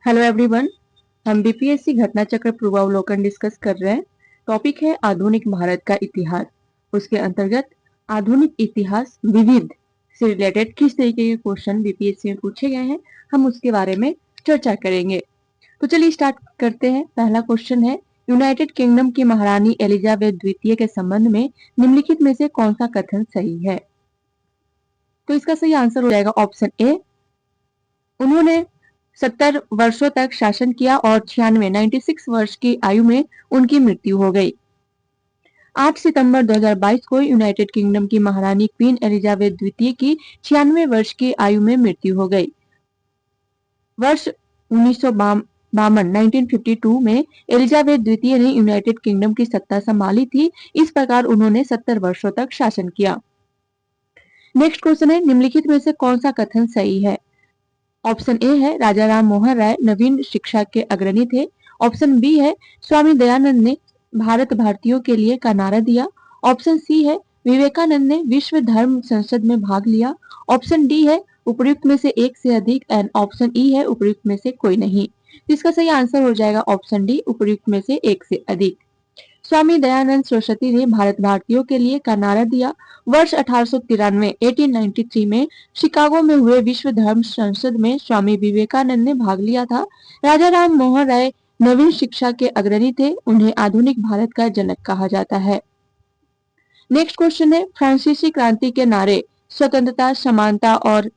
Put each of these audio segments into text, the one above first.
Hello everyone. हम BPSC घटना चक्र पूर्वावलोकन डिस्कस कर रहे हैं। टॉपिक है आधुनिक भारत का इतिहास। उसके अंतर्गत आधुनिक इतिहास विविध से रिलेटेड किस तरीके के क्वेश्चन बीपीएससी में पूछे गए हैं, हम उसके बारे में चर्चा करेंगे। तो चलिए स्टार्ट करते हैं। पहला क्वेश्चन है, यूनाइटेड किंगडम की महारानी एलिजाबेथ द्वितीय के संबंध में निम्नलिखित में से कौन सा कथन सही है? तो इसका सही आंसर हो जाएगा ऑप्शन ए। उन्होंने 70 वर्षों तक शासन किया और 96 वर्ष की आयु में उनकी मृत्यु हो गई। 8 सितंबर 2022 को यूनाइटेड किंगडम की महारानी क्वीन एलिजाबेथ द्वितीय की 96 वर्ष की आयु में मृत्यु हो गई। वर्ष 1952 में एलिजाबेथ द्वितीय ने यूनाइटेड किंगडम की सत्ता संभाली थी। इस प्रकार उन्होंने 70 वर्षों तक शासन किया। नेक्स्ट क्वेश्चन है, निम्नलिखित में से कौन सा कथन सही है? ऑप्शन ए है राजा राम मोहन राय नवीन शिक्षा के अग्रणी थे। ऑप्शन बी है स्वामी दयानंद ने भारत भारतीयों के लिए का नारा दिया। ऑप्शन सी है विवेकानंद ने विश्व धर्म संसद में भाग लिया। ऑप्शन डी है उपयुक्त में से एक से अधिक एंड ऑप्शन ई है उपयुक्त में से कोई नहीं। इसका सही आंसर हो जाएगा ऑप्शन डी, उपयुक्त में से एक से अधिक। स्वामी दयानंद सरस्वती ने भारत भारतीयों के लिए का नारा दिया। वर्ष 1893 में शिकागो में हुए विश्व धर्म संसद में स्वामी विवेकानंद ने भाग लिया था। राजा राम मोहन राय नवीन शिक्षा के अग्रणी थे। उन्हें आधुनिक भारत का जनक कहा जाता है। नेक्स्ट क्वेश्चन है, फ्रांसीसी क्रांति के नारे स्वतंत्रता समानता और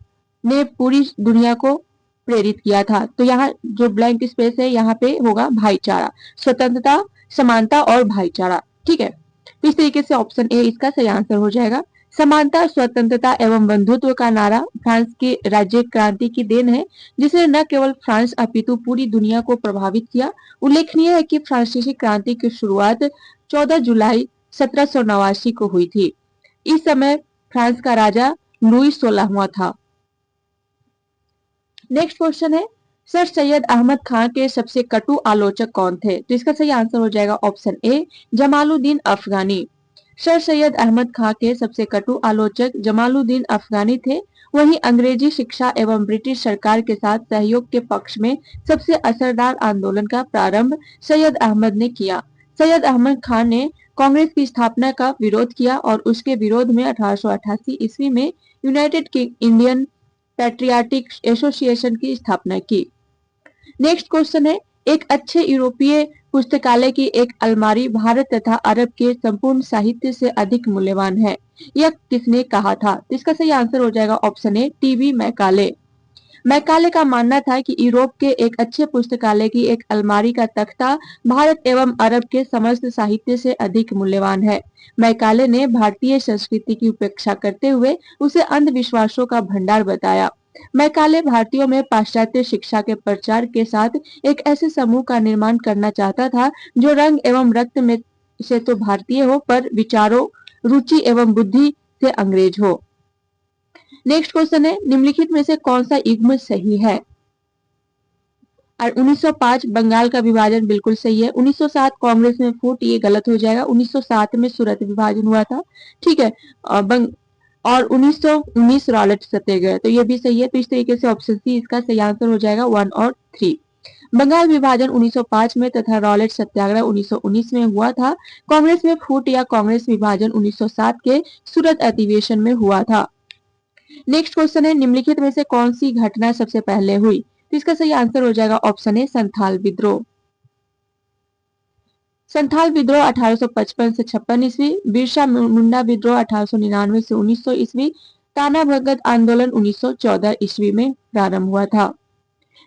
ने पूरी दुनिया को प्रेरित किया था। तो यहाँ जो ब्लैंक स्पेस है यहाँ पे होगा भाईचारा, स्वतंत्रता समानता और भाईचारा। ठीक है, तो इस तरीके से ऑप्शन ए इसका सही आंसर हो जाएगा। समानता स्वतंत्रता एवं बंधुत्व का नारा फ्रांस की राज्य क्रांति की देन है, जिसने न केवल फ्रांस अपितु पूरी दुनिया को प्रभावित किया। उल्लेखनीय है कि फ्रांसीसी क्रांति की शुरुआत 14 जुलाई 1789 को हुई थी। इस समय फ्रांस का राजा लुई 16वां था। नेक्स्ट क्वेश्चन है, सर सैयद अहमद खान के सबसे कटु आलोचक कौन थे? तो इसका सही आंसर हो जाएगा option A Jamaluddin Afghani. Sir Syed Ahmed Khan के सबसे कटु आलोचक जमालुद्दीन अफगानी थे। वहीं अंग्रेजी शिक्षा एवं ब्रिटिश सरकार के साथ सहयोग के पक्ष में सबसे असरदार आंदोलन का प्रारंभ सैयद अहमद ने किया। सैयद अहमद खान ने कांग्रेस की स्थापना का विरोध किया और उसके विरोध में 1888 ईस्वी में यूनाइटेड इंडियन पैट्रियाटिक एसोसिएशन की स्थापना की। नेक्स्ट क्वेश्चन है, एक अच्छे यूरोपीय पुस्तकालय की एक अलमारी भारत तथा अरब के संपूर्ण साहित्य से अधिक मूल्यवान है, यह किसने कहा था? तो इसका सही आंसर हो जाएगा ऑप्शन ए टीवी मैकाले। मैकाले का मानना था कि यूरोप के एक अच्छे पुस्तकालय की एक अलमारी का तख्ता भारत एवं अरब के समस्त साहित्य से अधिक मूल्यवान है। मैकाले ने भारतीय संस्कृति की उपेक्षा करते हुए उसे अंधविश्वासों का भंडार बताया। मैकाले भारतीयों में पाश्चात्य शिक्षा के प्रचार के साथ एक ऐसे समूह का निर्माण करना चाहता था जो रंग एवं रक्त में से तो भारतीय हो पर विचारों रुचि एवं बुद्धि से अंग्रेज हो। नेक्स्ट क्वेश्चन है, निम्नलिखित में से कौन सा युग्म सही है? और 1905 बंगाल का विभाजन बिल्कुल सही है। 1907 कांग्रेस में फूट, ये गलत हो जाएगा। 1907 में सूरत विभाजन हुआ था। ठीक है, और 1919 रॉलेट सत्याग्रह, तो ये भी सही है। तो इस तरीके से ऑप्शन सी इसका सही आंसर हो जाएगा 1 और 3। बंगाल विभाजन 1905 में तथा रॉलेट सत्याग्रह 1919 में हुआ था। कांग्रेस में फूट या कांग्रेस विभाजन 1907 के सूरत अधिवेशन में हुआ था। नेक्स्ट क्वेश्चन है, निम्नलिखित में से कौन सी घटना सबसे पहले हुई? तो इसका सही आंसर हो जाएगा ऑप्शन ए संथाल विद्रोह। संथाल विद्रोह 1855 से 56 ईस्वी, बिरसा मुंडा विद्रोह 1899 से 1900 ईस्वी, ताना भगत आंदोलन 1914 ईस्वी में प्रारंभ हुआ था।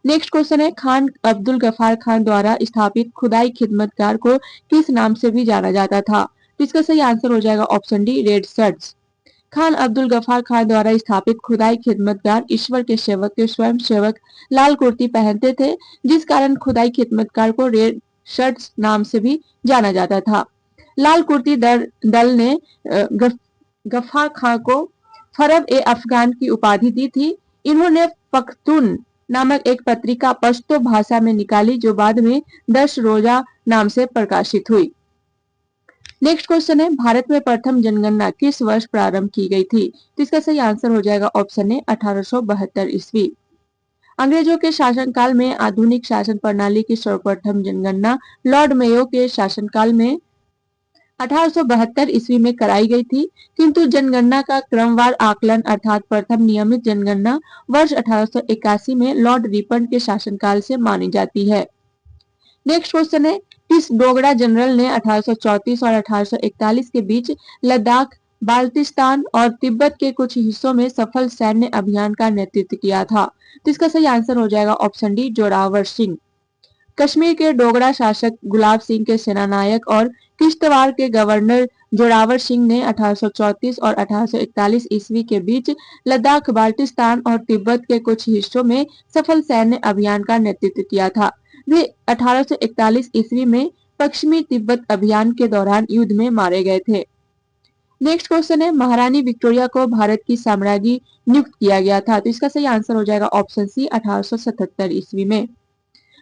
नेक्स्ट क्वेश्चन है, खान अब्दुल गफार खान द्वारा स्थापित खुदाई खिदमतगार को किस नाम से भी जाना जाता था? तो इसका सही आंसर हो जाएगा option D red shirts. Khan Abdul Ghaffar Khan द्वारा स्थापित खुदाई खिदमतगार ईश्वर के सेवक के स्वयं सेवक लाल कुर्ती पहनते थे, जिस कारण खुदाई खिदमतगार को रेड शर्ट्स नाम से भी जाना जाता था। लाल कुर्ती दल ने गफार खान को फरब ए अफगान की उपाधि दी थी। इन्होंने पख्तून नामक एक पत्रिका पश्तो भाषा में निकाली जो बाद में 10 रोजा नाम से प्रकाशित हुई। नेक्स्ट क्वेश्चन है, भारत में प्रथम जनगणना किस वर्ष प्रारंभ की गई थी? तो इसका सही आंसर हो जाएगा ऑप्शन ए 1872 ईस्वी। अंग्रेजों के शासनकाल में आधुनिक शासन प्रणाली की सर्वप्रथम जनगणना लॉर्ड मेयो के शासनकाल में 1872 ईस्वी में कराई गई थी, किंतु जनगणना का क्रमवार आकलन अर्थात प्रथम नियमित जनगणना वर्ष 1881 में लॉर्ड रिपन के शासनकाल से मानी जाती है। नेक्स्ट क्वेश्चन है, किस डोगरा जनरल ने 1834 और 1841 के बीच लद्दाख, बाल्टिस्तान और तिब्बत के कुछ हिस्सों में सफल सैन्य अभियान का नेतृत्व किया था? तो इसका सही आंसर हो जाएगा ऑप्शन डी, जोरावर सिंह। कश्मीर के डोगरा शासक गुलाब सिंह के सेनानायक और किश्तवाड़ के गवर्नर जोरावर सिंह ने 1834 और 1841 ईस्वी के बीच लद्दाख, बाल्टिस्तान और तिब्बत के कुछ हिस्सों में सफल सैन्य अभियान का नेतृत्व किया था। वे 1841 ईस्वी में पश्चिमी तिब्बत अभियान के दौरान युद्ध में मारे गए थे। नेक्स्ट क्वेश्चन है, महारानी विक्टोरिया को भारत की साम्राज्ञी नियुक्त किया गया था? तो इसका सही आंसर हो जाएगा ऑप्शन सी, 1877 ईस्वी में।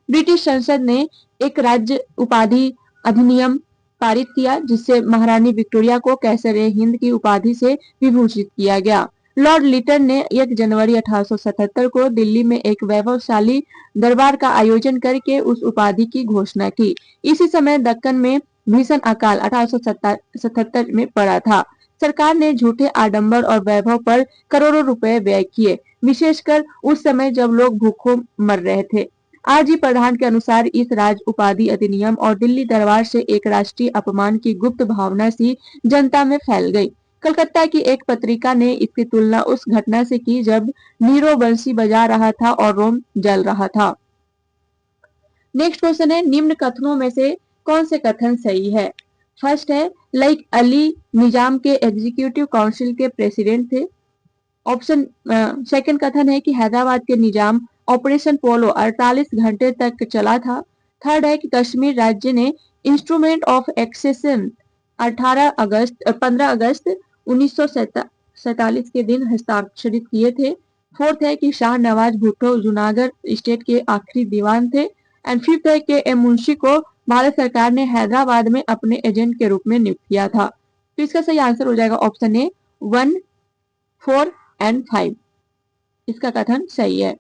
ब्रिटिश संसद ने एक राज्य उपाधि अधिनियम पारित किया, जिससे महारानी विक्टोरिया को कैसर हिंद की उपाधि से विभूषित किया गया। लॉर्ड लिटन ने 1 जनवरी 1877 को दिल्ली में एक वैभवशाली दरबार का आयोजन करके उस उपाधि की घोषणा की। इसी समय दक्कन में भीषण अकाल 1877 में पड़ा था। सरकार ने झूठे आडंबर और वैभव पर करोड़ों रुपए व्यय किए, विशेषकर उस समय जब लोग भूखों मर रहे थे। आरजी प्रधान के अनुसार इस राज उपाधि अधिनियम और दिल्ली दरबार से एक राष्ट्रीय अपमान की गुप्त भावना सी जनता में फैल गई। कलकत्ता की एक पत्रिका ने इसकी तुलना उस घटना से की जब नीरो बंसी बजा रहा था और रोम जल रहा था। नेक्स्ट क्वेश्चन है, निम्न कथनों में से कौन से कथन सही है? फर्स्ट है, लाइक अली निजाम के एग्जीक्यूटिव काउंसिल के प्रेसिडेंट थे। ऑप्शन सेकंड कथन है कि हैदराबाद के निजाम ऑपरेशन पोलो 48 घंटे तक चला था। थर्ड है कि कश्मीर राज्य ने इंस्ट्रूमेंट ऑफ एक्सेशन 15 अगस्त 1947 के दिन हस्ताक्षरित किए थे। फोर्थ है कि शाह नवाज भुट्टो जूनागढ़ स्टेट के आखिरी दीवान थे। एंड फिफ्थ है कि एम मुंशी को भारत सरकार ने हैदराबाद में अपने एजेंट के रूप में नियुक्त किया था। तो इसका सही आंसर हो जाएगा ऑप्शन ए 1, 4 एंड 5। इसका कथन सही है।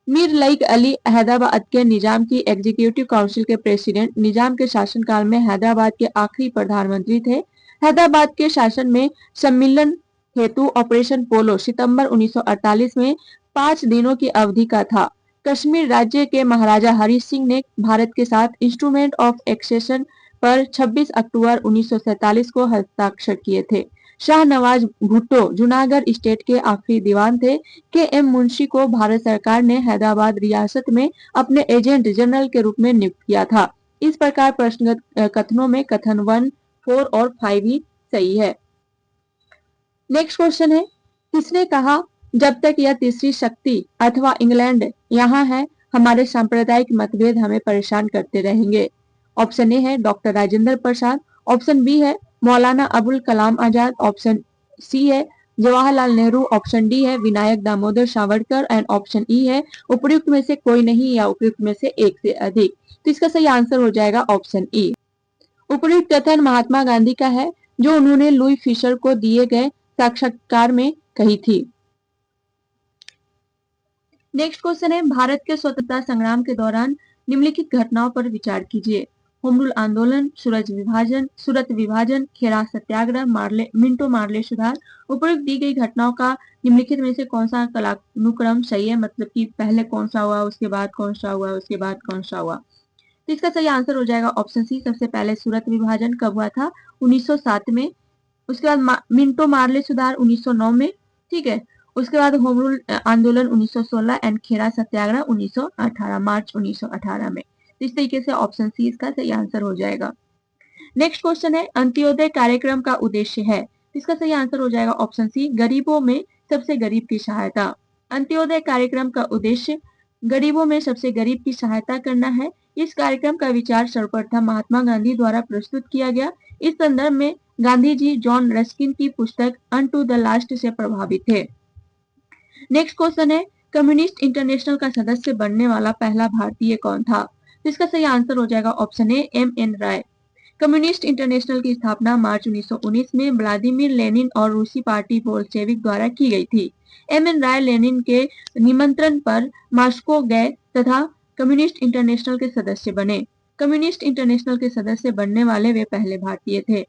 मीर लाइक अली हैदराबाद के निजाम की एग्जीक्यूटिव काउंसिल के प्रेसिडेंट, निजाम के शासनकाल में हैदराबाद के आखिरी प्रधानमंत्री थे। हैदराबाद के शासन में सम्मिलन हेतु ऑपरेशन पोलो सितंबर 1948 में 5 दिनों की अवधि का था। कश्मीर राज्य के महाराजा हरि सिंह ने भारत के साथ इंस्ट्रूमेंट ऑफ एक्सेशन पर 26 अक्टूबर 1947 को हस्ताक्षर किए थे। शाह नवाज भुट्टो जूनागढ़ स्टेट के आखिरी दीवान थे। के एम मुंशी को भारत सरकार ने हैदराबाद रियासत में अपने एजेंट जनरल के रूप में नियुक्त किया था। इस प्रकार प्रश्नगत कथनों में कथन 1, 4 और 5 ही सही है। नेक्स्ट क्वेश्चन है, किसने कहा जब तक यह तीसरी शक्ति अथवा इंग्लैंड यहाँ है हमारे सांप्रदायिक मतभेद हमें परेशान करते रहेंगे? ऑप्शन ए है डॉक्टर राजेंद्र प्रसाद, ऑप्शन बी है मौलाना अबुल कलाम आजाद, ऑप्शन सी है जवाहरलाल नेहरू, ऑप्शन डी है Vinayak Damodar Savarkar and option E है उपयुक्त में से कोई नहीं या उपयुक्त में से एक से अधिक। तो इसका सही आंसर हो जाएगा ऑप्शन ई। उपयुक्त कथन महात्मा गांधी का है, जो उन्होंने लुई फिशर को दिए गए साक्षात्कार में कही थी। नेक्स्ट क्वेश्चन है, भारत के स्वतंत्रता संग्राम के दौरान निम्नलिखित घटनाओं पर विचार कीजिए। होम रूल आंदोलन, सूरत विभाजन, खेड़ा सत्याग्रह, मिंटो मार्ले सुधार। उपयुक्त दी गई घटनाओं का निम्नलिखित में से कौन सा कालानुक्रम सही है, मतलब कि पहले कौन सा हुआ, उसके बाद कौन सा हुआ, उसके बाद कौन सा हुआ? तो इसका सही आंसर हो जाएगा ऑप्शन सी। सबसे पहले सूरत विभाजन कब हुआ था? 1907 में। उसके बाद मिंटो मार्ले सुधार 1909 में, ठीक है। उसके बाद होम रूल आंदोलन 1916 एंड खेड़ा सत्याग्रह 1918 मार्च 1918 में। इस तरीके से ऑप्शन सी इसका सही आंसर हो जाएगा। नेक्स्ट क्वेश्चन है, अंत्योदय कार्यक्रम का उद्देश्य है। इसका सही आंसर हो जाएगा ऑप्शन सी, गरीबों में सबसे गरीब की सहायता। अंत्योदय कार्यक्रम का उद्देश्य गरीबों में सबसे गरीब की सहायता करना है। इस कार्यक्रम का विचार सर्वप्रथम महात्मा गांधी द्वारा प्रस्तुत किया गया। इस संदर्भ में गांधी जी जॉन रस्किन की पुस्तक अनटू द लास्ट से प्रभावित थे। नेक्स्ट क्वेश्चन है, कम्युनिस्ट इंटरनेशनल का सदस्य बनने वाला पहला भारतीय कौन था? तो इसका सही आंसर हो जाएगा option A, M N Roy. Communist international की स्थापना मार्च 1919 में व्लादिमीर लेनिन और रूसी पार्टी बोल्शेविक द्वारा की गई थी। एम.एन. राय लेनिन के निमंत्रण पर मॉस्को गए तथा कम्युनिस्ट इंटरनेशनल के सदस्य बने। कम्युनिस्ट इंटरनेशनल के सदस्य बनने वाले वे पहले भारतीय थे।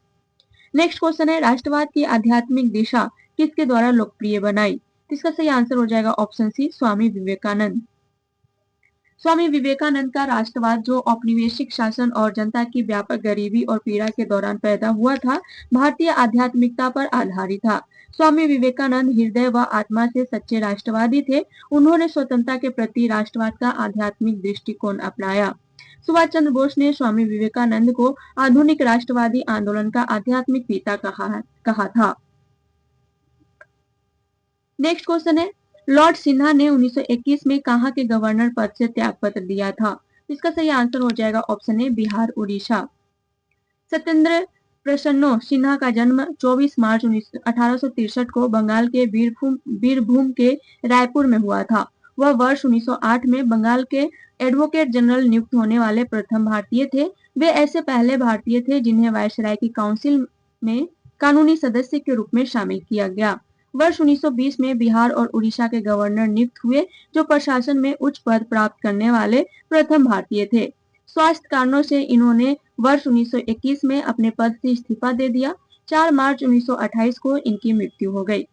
नेक्स्ट क्वेश्चन है, राष्ट्रवाद की आध्यात्मिक दिशा किसके द्वारा लोकप्रिय बनाई? इसका सही आंसर हो जाएगा ऑप्शन सी, स्वामी विवेकानंद। स्वामी विवेकानंद का राष्ट्रवाद जो औपनिवेशिक शासन और जनता की व्यापक गरीबी और पीड़ा के दौरान पैदा हुआ था, भारतीय आध्यात्मिकता पर आधारित था। स्वामी विवेकानंद हृदय व आत्मा से सच्चे राष्ट्रवादी थे। उन्होंने स्वतंत्रता के प्रति राष्ट्रवाद का आध्यात्मिक दृष्टिकोण अपनाया। सुभाष चंद्र बोस ने स्वामी विवेकानंद को आधुनिक राष्ट्रवादी आंदोलन का आध्यात्मिक पिता कहा था। नेक्स्ट क्वेश्चन है, लॉर्ड सिन्हा ने 1921 में कहां के गवर्नर पद से त्यागपत्र दिया था? इसका सही आंसर हो जाएगा ऑप्शन ए, बिहार उड़ीसा। सत्येंद्र प्रसन्नो सिन्हा का जन्म 24 मार्च 1863 को बंगाल के बीरभूम के रायपुर में हुआ था। वह वर्ष 1908 में बंगाल के एडवोकेट जनरल नियुक्त होने वाले प्रथम भारतीय थे। वे ऐसे पहले भारतीय थे जिन्हें वायसराय की काउंसिल में कानूनी सदस्य के रूप में शामिल किया गया। वर्ष 1920 में बिहार और उड़ीसा के गवर्नर नियुक्त हुए, जो प्रशासन में उच्च पद प्राप्त करने वाले प्रथम भारतीय थे। स्वास्थ्य कारणों से इन्होंने वर्ष 1921 में अपने पद से इस्तीफा दे दिया। 4 मार्च 1928 को इनकी मृत्यु हो गई।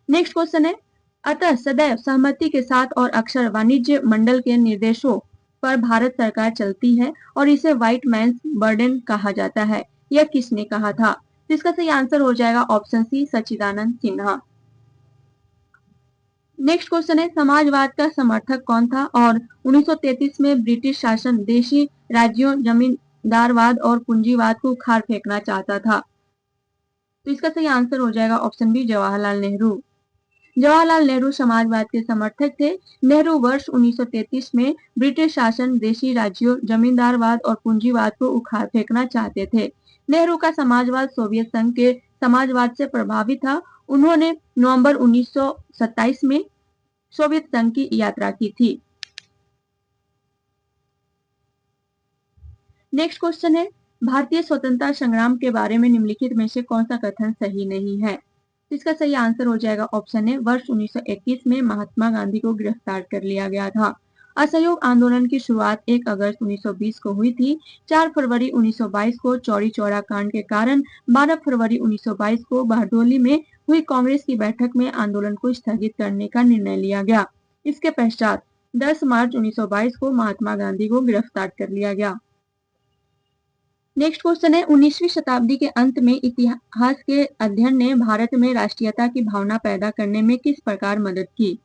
नेक्स्ट क्वेश्चन है, अतः सदैव सहमति के साथ और अक्सर वाणिज्य मंडल के निर्देशों पर भारत सरकार चलती है और इसे व्हाइट मैन्स बर्डन कहा जाता है। यह किसने कहा था? इसका सही आंसर हो जाएगा ऑप्शन सी, सच्चिदानंद सिन्हा। नेक्स्ट क्वेश्चन है, समाजवाद का समर्थक कौन था और 1933 में ब्रिटिश शासन देशी राज्यों, जमींदारवाद और पूंजीवाद को उखाड़ फेंकना चाहता था? तो इसका सही आंसर हो जाएगा ऑप्शन बी, जवाहरलाल नेहरू। जवाहरलाल नेहरू समाजवाद के समर्थक थे। नेहरू वर्ष 1933 में ब्रिटिश शासन देशी राज्यों, जमींदारवाद और पूंजीवाद को उखाड़ फेंकना चाहते थे। नेहरू का समाजवाद सोवियत संघ के समाजवाद से प्रभावित था। उन्होंने नवंबर 1927 में सोवियत संघ की यात्रा की थी। नेक्स्ट क्वेश्चन है, भारतीय स्वतंत्रता संग्राम के बारे में निम्नलिखित में से कौन सा कथन सही नहीं है? इसका सही आंसर हो जाएगा ऑप्शन ए, वर्ष 1921 में महात्मा गांधी को गिरफ्तार कर लिया गया था। असहयोग आंदोलन की शुरुआत 1 अगस्त 1920 को हुई थी। 4 फरवरी 1922 को चौरी चौरा कांड के कारण 12 फरवरी 1922 को बारडोली में हुई कांग्रेस की बैठक में आंदोलन को स्थगित करने का निर्णय लिया गया। इसके पश्चात 10 मार्च 1922 को महात्मा गांधी को गिरफ्तार कर लिया गया। नेक्स्ट क्वेश्चन है, 19वीं शताब्दी के अंत में इतिहास के अध्ययन ने भारत में राष्ट्रीयता की भावना पैदा करने में किस प्रकार मदद की?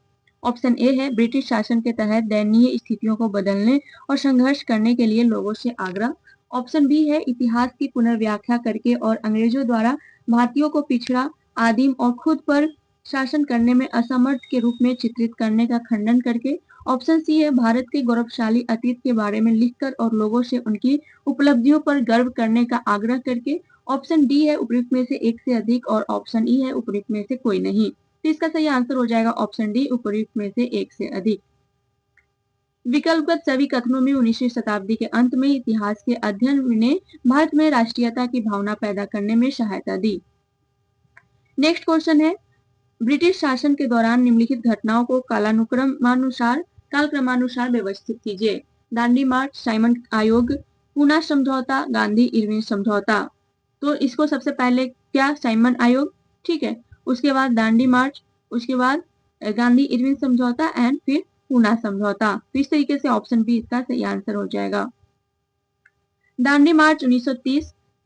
ऑप्शन ए है, ब्रिटिश शासन के तहत दयनीय स्थितियों को बदलने और संघर्ष करने के लिए लोगों से आग्रह। ऑप्शन बी है, इतिहास की पुनर्व्याख्या करके और अंग्रेजों द्वारा भारतीयों को पिछड़ा, आदिम और खुद पर शासन करने में असमर्थ के रूप में चित्रित करने का खंडन करके। ऑप्शन सी है, भारत के गौरवशाली अतीत के बारे में लिखकर और लोगों से उनकी उपलब्धियों पर गर्व करने का आग्रह करके। ऑप्शन डी है, उपयुक्त में से एक से अधिक और ऑप्शन ई है, उपयुक्त में से कोई नहीं। तो इसका सही आंसर हो जाएगा ऑप्शन डी, उपयुक्त में से एक से अधिक। विकल्पगत सभी कथनों में 19वीं शताब्दी के अंत में इतिहास के अध्ययन ने भारत में राष्ट्रीयता की भावना पैदा करने में सहायता दी। नेक्स्ट क्वेश्चन है, ब्रिटिश शासन के दौरान निम्नलिखित घटनाओं को कालक्रमानुसार व्यवस्थित कीजिए। दांडी मार्च, साइमन आयोग, पूना समझौता, गांधी इरविन समझौता। तो इसको सबसे पहले क्या, साइमन आयोग, ठीक है, उसके बाद दांडी मार्च, उसके बाद गांधी इरविन समझौता एंड फिर पूना समझौता। तो इस तरीके से ऑप्शन बी इसका सही आंसर हो जाएगा। दांडी मार्च 1930,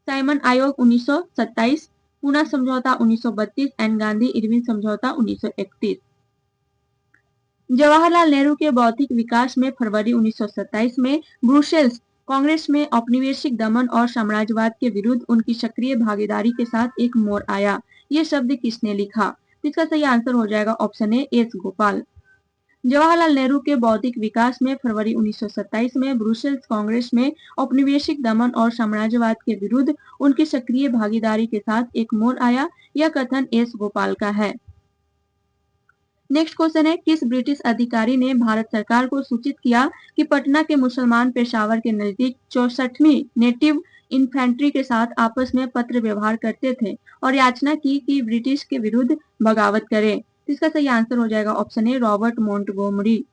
साइमन आयोग 1927, पूना समझौता 1932 एंड गांधी इरविन समझौता 1931। जवाहरलाल नेहरू के बौद्धिक विकास में फरवरी 1927 में ब्रुसेल्स कांग्रेस में औपनिवेशिक दमन और साम्राज्यवाद के विरुद्ध उनकी सक्रिय भागीदारी के साथ एक मोड़ आया। ये शब्द किसने लिखा? इसका सही आंसर हो जाएगा ऑप्शन ए, एस गोपाल। जवाहरलाल नेहरू के बौद्धिक विकास में फरवरी 1927 में ब्रुसेल्स कांग्रेस में औपनिवेशिक दमन और साम्राज्यवाद के विरुद्ध उनकी सक्रिय भागीदारी के साथ एक मोड़ आया। यह कथन एस गोपाल का है। नेक्स्ट क्वेश्चन है, किस ब्रिटिश अधिकारी ने भारत सरकार को सूचित किया कि पटना के मुसलमान पेशावर के नजदीक 64वीं नेटिव इन्फेंट्री के साथ आपस में पत्र व्यवहार करते थे और याचना की कि ब्रिटिश के विरुद्ध बगावत करें। तो इसका सही आंसर हो जाएगा ऑप्शन ए, रॉबर्ट मोंटगोमरी।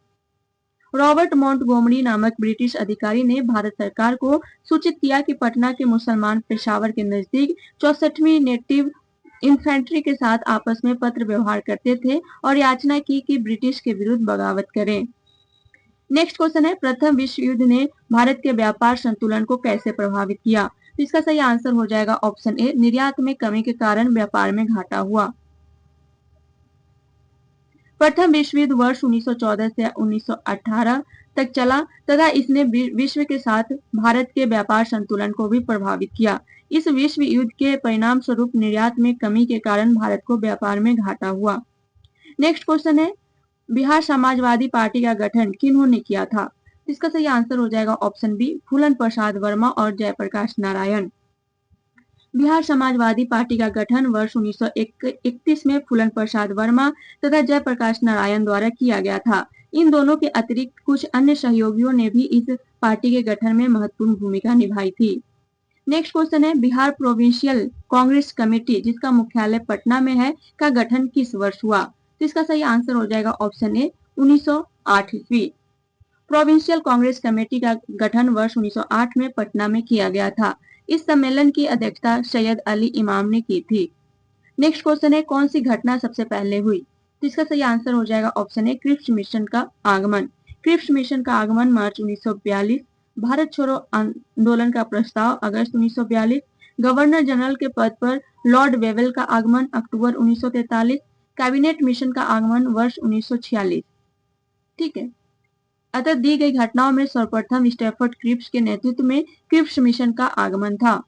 रॉबर्ट मोंटगोमरी नामक ब्रिटिश अधिकारी ने भारत सरकार को सूचित किया कि पटना के मुसलमान पेशावर के नजदीक 64वीं नेटिव इन्फेंट्री के साथ आपस में पत्र व्यवहार करते थे और याचना की कि ब्रिटिश के विरुद्ध बगावत करें। नेक्स्ट क्वेश्चन है, प्रथम विश्व युद्ध ने भारत के व्यापार संतुलन को कैसे प्रभावित किया? तो इसका सही आंसर हो जाएगा ऑप्शन ए, निर्यात में कमी के कारण व्यापार में घाटा हुआ। प्रथम विश्व युद्ध वर्ष 1914 से 1918 तक चला तथा इसने विश्व के साथ भारत के व्यापार संतुलन को भी प्रभावित किया। इस विश्व युद्ध के परिणाम स्वरूप निर्यात में कमी के कारण भारत को व्यापार में घाटा हुआ। नेक्स्ट क्वेश्चन है, बिहार समाजवादी पार्टी का गठन किन्होंने किया था? इसका सही आंसर हो जाएगा ऑप्शन बी, फूलन प्रसाद वर्मा और जयप्रकाश नारायण। बिहार समाजवादी पार्टी का गठन वर्ष 1931 में फूलन प्रसाद वर्मा तथा जयप्रकाश नारायण द्वारा किया गया था। इन दोनों के अतिरिक्त कुछ अन्य सहयोगियों ने भी इस पार्टी के गठन में महत्वपूर्ण भूमिका निभाई थी। नेक्स्ट क्वेश्चन है, बिहार प्रोविंशियल कांग्रेस कमेटी जिसका मुख्यालय पटना में है का गठन किस वर्ष हुआ? तो इसका सही आंसर हो जाएगा ऑप्शन ए, 1908 ईस्वी। प्रोविंशियल कांग्रेस कमेटी का गठन वर्ष 1908 में पटना में किया गया था। इस सम्मेलन की अध्यक्षता सैयद अली इमाम ने की थी। नेक्स्ट क्वेश्चन है, कौन सी घटना सबसे पहले हुई? तो इसका सही आंसर हो जाएगा ऑप्शन ए, क्रिप्स मिशन का आगमन। क्रिप्स मिशन का आगमन मार्च 1942, भारत छोड़ो आंदोलन का प्रस्ताव अगस्त 1942, गवर्नर जनरल के पद पर लॉर्ड वेवेल का आगमन अक्टूबर 1943, कैबिनेट मिशन का आगमन वर्ष 1946। ठीक है, अतः दी गई घटनाओं में सर्वप्रथम स्टैफर्ड क्रिप्स के नेतृत्व में क्रिप्स मिशन का आगमन था।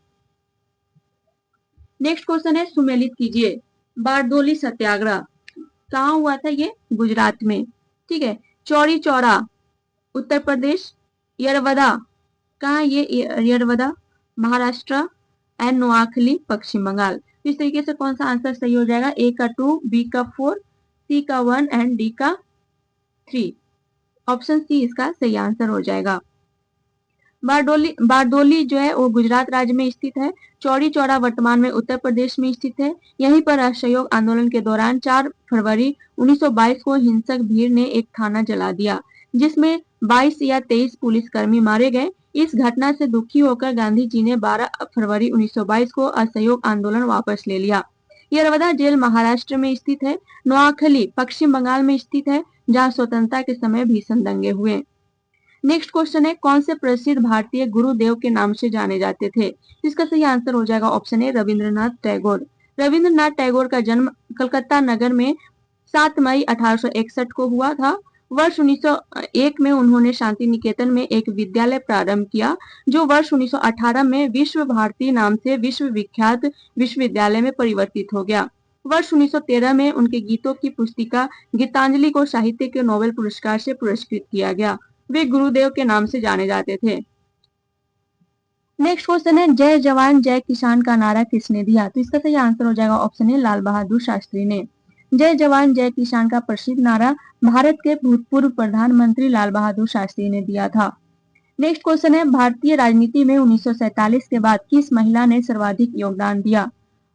नेक्स्ट क्वेश्चन है, सुमेलित कीजिए, बारडोली सत्याग्रह कहाँ हुआ था? ये गुजरात में। ठीक है, चौरी चौरा उत्तर प्रदेश, यरवदा कहाँ? ये यरवदा महाराष्ट्र एंड नोआखली पश्चिम बंगाल। इस तरीके से कौन सा आंसर सही हो जाएगा? ए का 2, बी का 4, सी का 1 एंड डी का 3। ऑप्शन सी इसका सही आंसर हो जाएगा। बारडोली जो है वो गुजरात राज्य में स्थित है। चौरी चौरा वर्तमान में उत्तर प्रदेश में स्थित है। यहीं पर असहयोग आंदोलन के दौरान 4 फरवरी 1922 को हिंसक भीड़ ने एक थाना जला दिया जिसमें 22 या 23 पुलिसकर्मी मारे गए। इस घटना से दुखी होकर गांधी जी ने 12 फरवरी 1922 को असहयोग आंदोलन वापस ले लिया। यरवदा जेल महाराष्ट्र में स्थित है। नोआखली पश्चिम बंगाल में स्थित है जहाँ स्वतंत्रता के समय भीषण दंगे हुए। नेक्स्ट क्वेश्चन है, कौन से प्रसिद्ध भारतीय गुरुदेव के नाम से जाने जाते थे? इसका सही आंसर हो जाएगा ऑप्शन ए, रविंद्रनाथ टैगोर। रविंद्रनाथ टैगोर का जन्म कलकत्ता नगर में 7 मई 1861 को हुआ था। वर्ष 1901 में उन्होंने शांति निकेतन में एक विद्यालय प्रारंभ किया जो वर्ष 1918 में विश्व भारती नाम से विश्व विख्यात विश्वविद्यालय में परिवर्तित हो गया। वर्ष 1913 में उनके गीतों की पुस्तिका गीतांजलि को साहित्य के नोबेल पुरस्कार से पुरस्कृत किया गया। वे गुरुदेव के नाम से जाने जाते थे। नेक्स्ट क्वेश्चन है, जय जवान जय किसान का नारा किसने दिया? तो इसका सही आंसर हो जाएगा ऑप्शन ए, लाल बहादुर शास्त्री ने। जय जवान जय किसान का प्रसिद्ध नारा भारत के भूतपूर्व प्रधानमंत्री लाल बहादुर शास्त्री ने दिया था। नेक्स्ट क्वेश्चन है, भारतीय राजनीति में 1947 के बाद किस महिला ने सर्वाधिक योगदान दिया?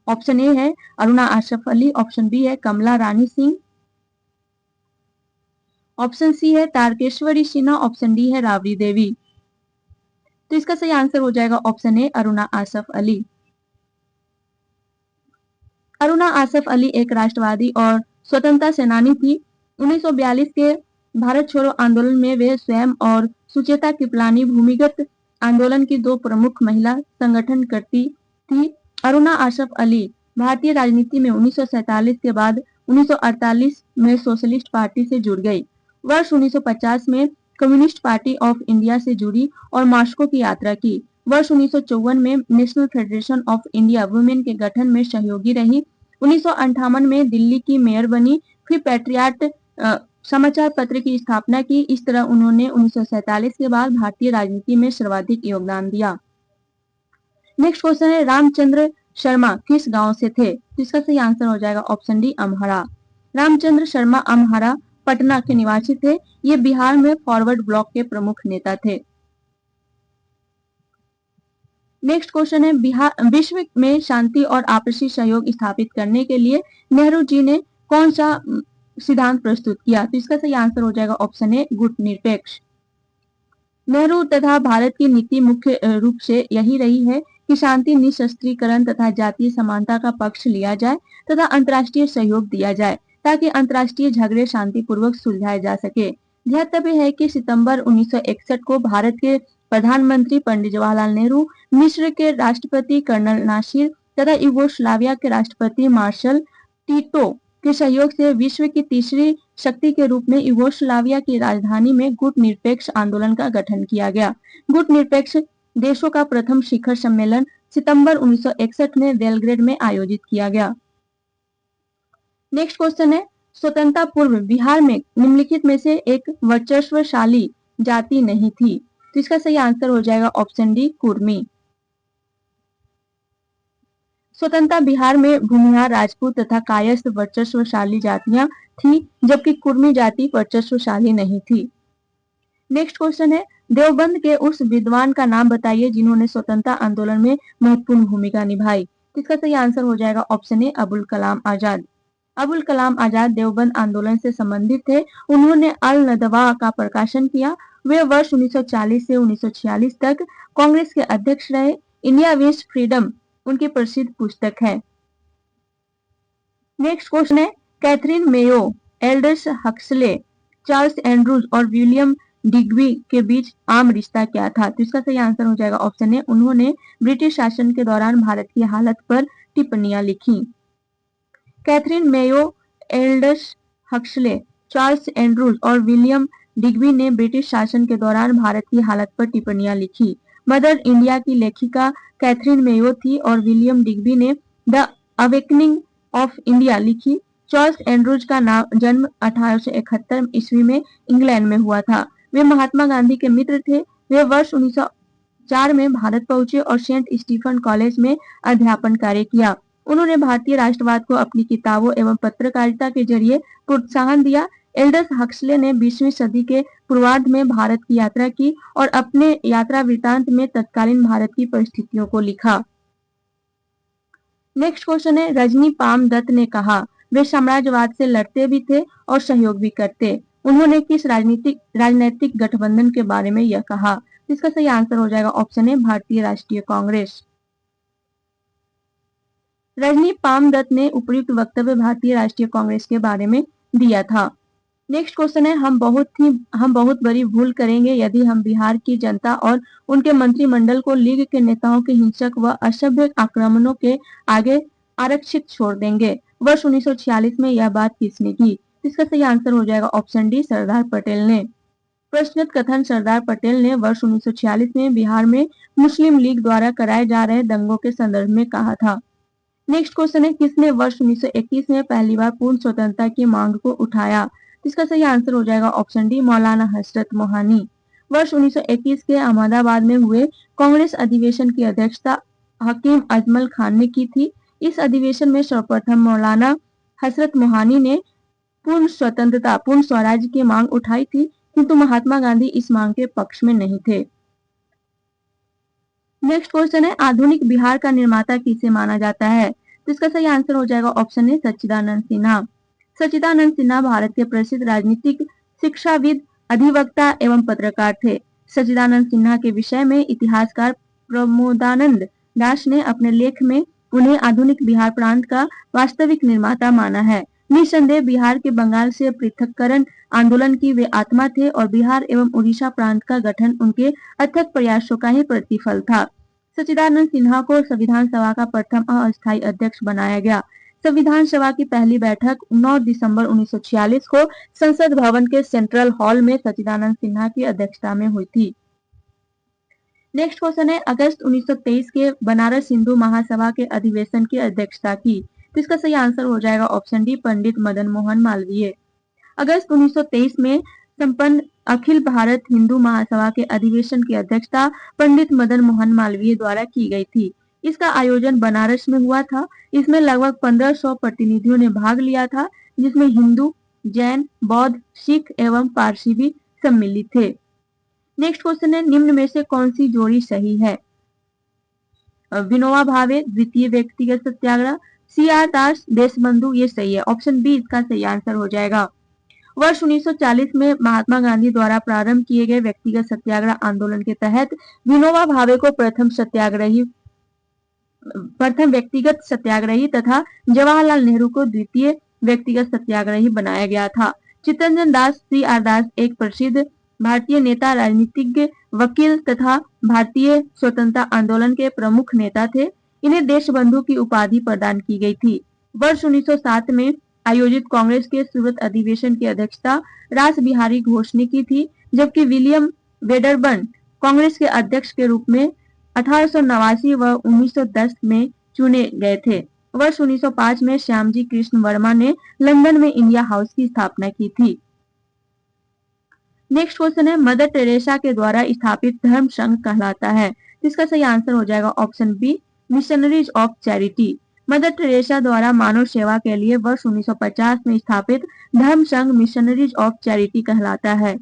ऑप्शन ए है अरुणा आसफ अली, ऑप्शन बी है कमला रानी सिंह, ऑप्शन सी है तारकेश्वरी सिन्हा, ऑप्शन डी है राबड़ी देवी। तो इसका सही आंसर हो जाएगा ऑप्शन ए, अरुणा आसफ अली। अरुणा आसफ अली एक राष्ट्रवादी और स्वतंत्रता सेनानी थी। 1942 के भारत छोड़ो आंदोलन में वे स्वयं और सुचेता कृपलानी भूमिगत आंदोलन की 2 प्रमुख महिला संगठन करती थी। अरुणा आसफ अली भारतीय राजनीति में 1947 के बाद 1948 में सोशलिस्ट पार्टी से जुड़ गई। वर्ष 1950 में कम्युनिस्ट पार्टी ऑफ इंडिया से जुड़ी और मॉस्को की यात्रा की। वर्ष 1954 में national federation of India women के गठन में सहयोगी रही। 1958 में दिल्ली की मेयर बनी, फिर पैट्रियट समाचार पत्र की स्थापना की। इस तरह उन्होंने 1947 के बाद भारतीय राजनीति में सर्वाधिक योगदान दिया। नेक्स्ट क्वेश्चन है, रामचंद्र शर्मा किस गांव से थे? इसका सही आंसर हो जाएगा ऑप्शन डी, अमहरा। रामचंद्र शर्मा अमहरा पटना के निवासी थे। ये बिहार में फॉरवर्ड ब्लॉक के प्रमुख नेता थे। नेक्स्ट क्वेश्चन है, बिहार विश्व में शांति और आपसी सहयोग स्थापित करने के लिए नेहरू जी ने कौन सा सिद्धांत प्रस्तुत किया? तो इसका सही आंसर हो जाएगा ऑप्शन ए, गुटनिरपेक्ष। नेहरू तथा भारत की नीति मुख्य रूप से यही रही है कि शांति, निशस्त्रीकरण तथा जातीय समानता का पक्ष लिया जाए तथा अंतर्राष्ट्रीय सहयोग दिया जाए ताकि अंतर्राष्ट्रीय झगड़े शांतिपूर्वक सुलझाए जा सके। ध्यातव्य है कि सितंबर 1961 को भारत के प्रधानमंत्री पंडित जवाहरलाल नेहरू, मिस्र के राष्ट्रपति कर्नल नासिर तथा यूगोस्लाविया के राष्ट्रपति मार्शल टीटो के सहयोग से विश्व की तीसरी शक्ति के रूप में यूगोस्लाविया की राजधानी में गुटनिरपेक्ष आंदोलन का गठन किया गया। गुटनिरपेक्ष देशों का प्रथम शिखर सम्मेलन सितंबर 1961 में बेलग्रेड में आयोजित किया गया। नेक्स्ट क्वेश्चन है, स्वतंत्रता पूर्व बिहार में निम्नलिखित में से एक वर्चस्वशाली जाति नहीं थी? तो इसका सही आंसर हो जाएगा ऑप्शन डी, कुर्मी। स्वतंत्रता बिहार में भूमिहार, राजपूत तथा कायस्थ वर्चस्वशाली जातियां थी, जबकि कुर्मी जाति वर्चस्वशाली नहीं थी। नेक्स्ट क्वेश्चन है, देवबंद के उस विद्वान का नाम बताइए जिन्होंने स्वतंत्रता आंदोलन में महत्वपूर्ण भूमिका निभाई। इसका सही आंसर हो जाएगा ऑप्शन ए, अबुल कलाम आजाद। अबुल कलाम आजाद देवबंद आंदोलन से संबंधित थे। उन्होंने अल नदवा का प्रकाशन किया। वे वर्ष 1940 से 1946 तक कांग्रेस के अध्यक्ष रहे। इंडिया विंस फ्रीडम उनकी प्रसिद्ध पुस्तक है। नेक्स्ट क्वेश्चन है, Catherine Mayo, Aldous Huxley, Charles Andrews और विलियम डिग्बी के बीच आम रिश्ता क्या था? तो इसका सही आंसर हो जाएगा ऑप्शन ए, उन्होंने ब्रिटिश शासन के दौरान भारत की हालत पर टिप्पणियां लिखी। Catherine Mayo, Aldous Huxley, Charles Andrews और विलियम डिग्बी ने ब्रिटिश शासन के दौरान भारत की हालत पर टिप्पणियां लिखी। मदर इंडिया की लेखिका कैथरीन मेयो थी और विलियम डिग्बी ने द अवेकनिंग ऑफ इंडिया लिखी। चार्ल्स एंड्रूज का जन्म 1871 ईस्वी में इंग्लैंड में हुआ था। वे महात्मा गांधी के मित्र थे। वे वर्ष 1904 में भारत पहुंचे और सेंट स्टीफन कॉलेज में अध्यापन कार्य किया। उन्होंने भारतीय राष्ट्रवाद को अपनी किताबों एवं पत्रकारिता के जरिए प्रोत्साहन दिया। एल्डस हक्सले ने 20वीं सदी के पूर्वार्ध में भारत की यात्रा की और अपने यात्रा वृतांत में तत्कालीन भारत की परिस्थितियों को लिखा। नेक्स्ट क्वेश्चन है, रजनी पाम दत्त ने कहा वे साम्राज्यवाद से लड़ते भी थे और सहयोग भी करते। उन्होंने किस राजनीतिक गठबंधन के बारे में यह कहा? इसका सही आंसर हो जाएगा ऑप्शन ए, भारतीय राष्ट्रीय कांग्रेस। रजनी पाम दत्त ने उपयुक्त वक्तव्य भारतीय राष्ट्रीय कांग्रेस के बारे में दिया था। नेक्स्ट क्वेश्चन है, हम बहुत बड़ी भूल करेंगे यदि हम बिहार की जनता और उनके मंत्रिमंडल को लीग के नेताओं के हिंसक व असभ्य आक्रमणों के आगे आरक्षित छोड़ देंगे। वर्ष 1946 में यह बात किसने की? इसका सही आंसर हो जाएगा ऑप्शन डी, सरदार पटेल ने। प्रश्नोत्तर कथन सरदार पटेल ने वर्ष 1946 में बिहार में मुस्लिम लीग द्वारा कराए जा रहे दंगों के संदर्भ में कहा था। नेक्स्ट क्वेश्चन है, किसने वर्ष 1921 में पहली बार पूर्ण स्वतंत्रता की मांग को उठाया? इसका सही आंसर हो जाएगा ऑप्शन डी, मौलाना हजरत मोहानी। वर्ष 1921 के अहमदाबाद में हुए कांग्रेस अधिवेशन की अध्यक्षता हकीम अजमल खान ने की थी। इस अधिवेशन में सर्वप्रथम मौलाना हजरत मोहानी ने पूर्ण स्वतंत्रता, पूर्ण स्वराज्य की मांग उठाई थी, किंतु महात्मा गांधी इस मांग के पक्ष में नहीं थे। नेक्स्ट क्वेश्चन है, आधुनिक बिहार का निर्माता किसे माना जाता है? तो इसका सही आंसर हो जाएगा ऑप्शन ए, सच्चिदानंद सिन्हा। सच्चिदानंद सिन्हा भारत के प्रसिद्ध राजनीतिक, शिक्षाविद, अधिवक्ता एवं पत्रकार थे। सच्चिदानंद सिन्हा के विषय में इतिहासकार प्रमोदानंद दास ने अपने लेख में उन्हें आधुनिक बिहार प्रांत का वास्तविक निर्माता माना है। निसंदेह बिहार के बंगाल से पृथक्करण आंदोलन की वे आत्मा थे और बिहार एवं उड़ीसा प्रांत का गठन उनके अथक प्रयासों का ही प्रतिफल था। सच्चिदानंद सिन्हा को संविधान सभा का प्रथम अस्थायी अध्यक्ष बनाया गया। संविधान सभा की पहली बैठक 9 दिसंबर 1946 को संसद भवन के सेंट्रल हॉल में सच्चिदानंद सिन्हा की अध्यक्षता में हुई थी। नेक्स्ट क्वेश्चन है, अगस्त 1923 के बनारस हिंदू महासभा के अधिवेशन की अध्यक्षता की। तो इसका सही आंसर हो जाएगा ऑप्शन डी, पंडित मदन मोहन मालवीय। अगस्त 1923 में संपन्न अखिल भारत हिंदू महासभा के अधिवेशन की अध्यक्षता पंडित मदन मोहन मालवीय द्वारा की गई थी। इसका आयोजन बनारस में हुआ था। इसमें लगभग 1500 प्रतिनिधियों ने भाग लिया था, जिसमें हिंदू, जैन, बौद्ध, सिख एवं पारसी भी सम्मिलित थे। नेक्स्ट क्वेश्चन है, निम्न में से कौन सी जोड़ी सही है? विनोबा भावे द्वितीय व्यक्तिगत सत्याग्रह, सी आर दास देशबंधु, ये सही है। ऑप्शन बी इसका सही आंसर हो जाएगा। वर्ष 1940 में महात्मा गांधी द्वारा प्रारंभ किए गए व्यक्तिगत सत्याग्रह आंदोलन के तहत विनोबा भावे को प्रथम व्यक्तिगत सत्याग्रही तथा जवाहरलाल नेहरू को द्वितीय व्यक्तिगत सत्याग्रही बनाया गया था। चित्तरंजन दास सी आर दास एक प्रसिद्ध भारतीय नेता, राजनीतिज्ञ, वकील तथा भारतीय स्वतंत्रता आंदोलन के प्रमुख नेता थे। इन्हें देशबंधु की उपाधि प्रदान की गई थी। वर्ष 1907 में आयोजित कांग्रेस के सूरत अधिवेशन की अध्यक्षता रास बिहारी घोष ने की थी, जबकि विलियम वेडरबर्न कांग्रेस के अध्यक्ष के रूप में 1889 व 1910 में चुने गए थे। वर्ष 1905 में श्यामजी कृष्ण वर्मा ने लंदन में इंडिया हाउस की स्थापना की थी। नेक्स्ट क्वेश्चन है, मदर टेरेसा के द्वारा स्थापित धर्म संघ कहलाता है। इसका सही आंसर हो जाएगा option B, missionaries of charity. Mother Teresa द्वारा मानव सेवा के लिए वर्ष 1950 में स्थापित धर्म संघ मिशनरीज ऑफ चैरिटी कहलाता है।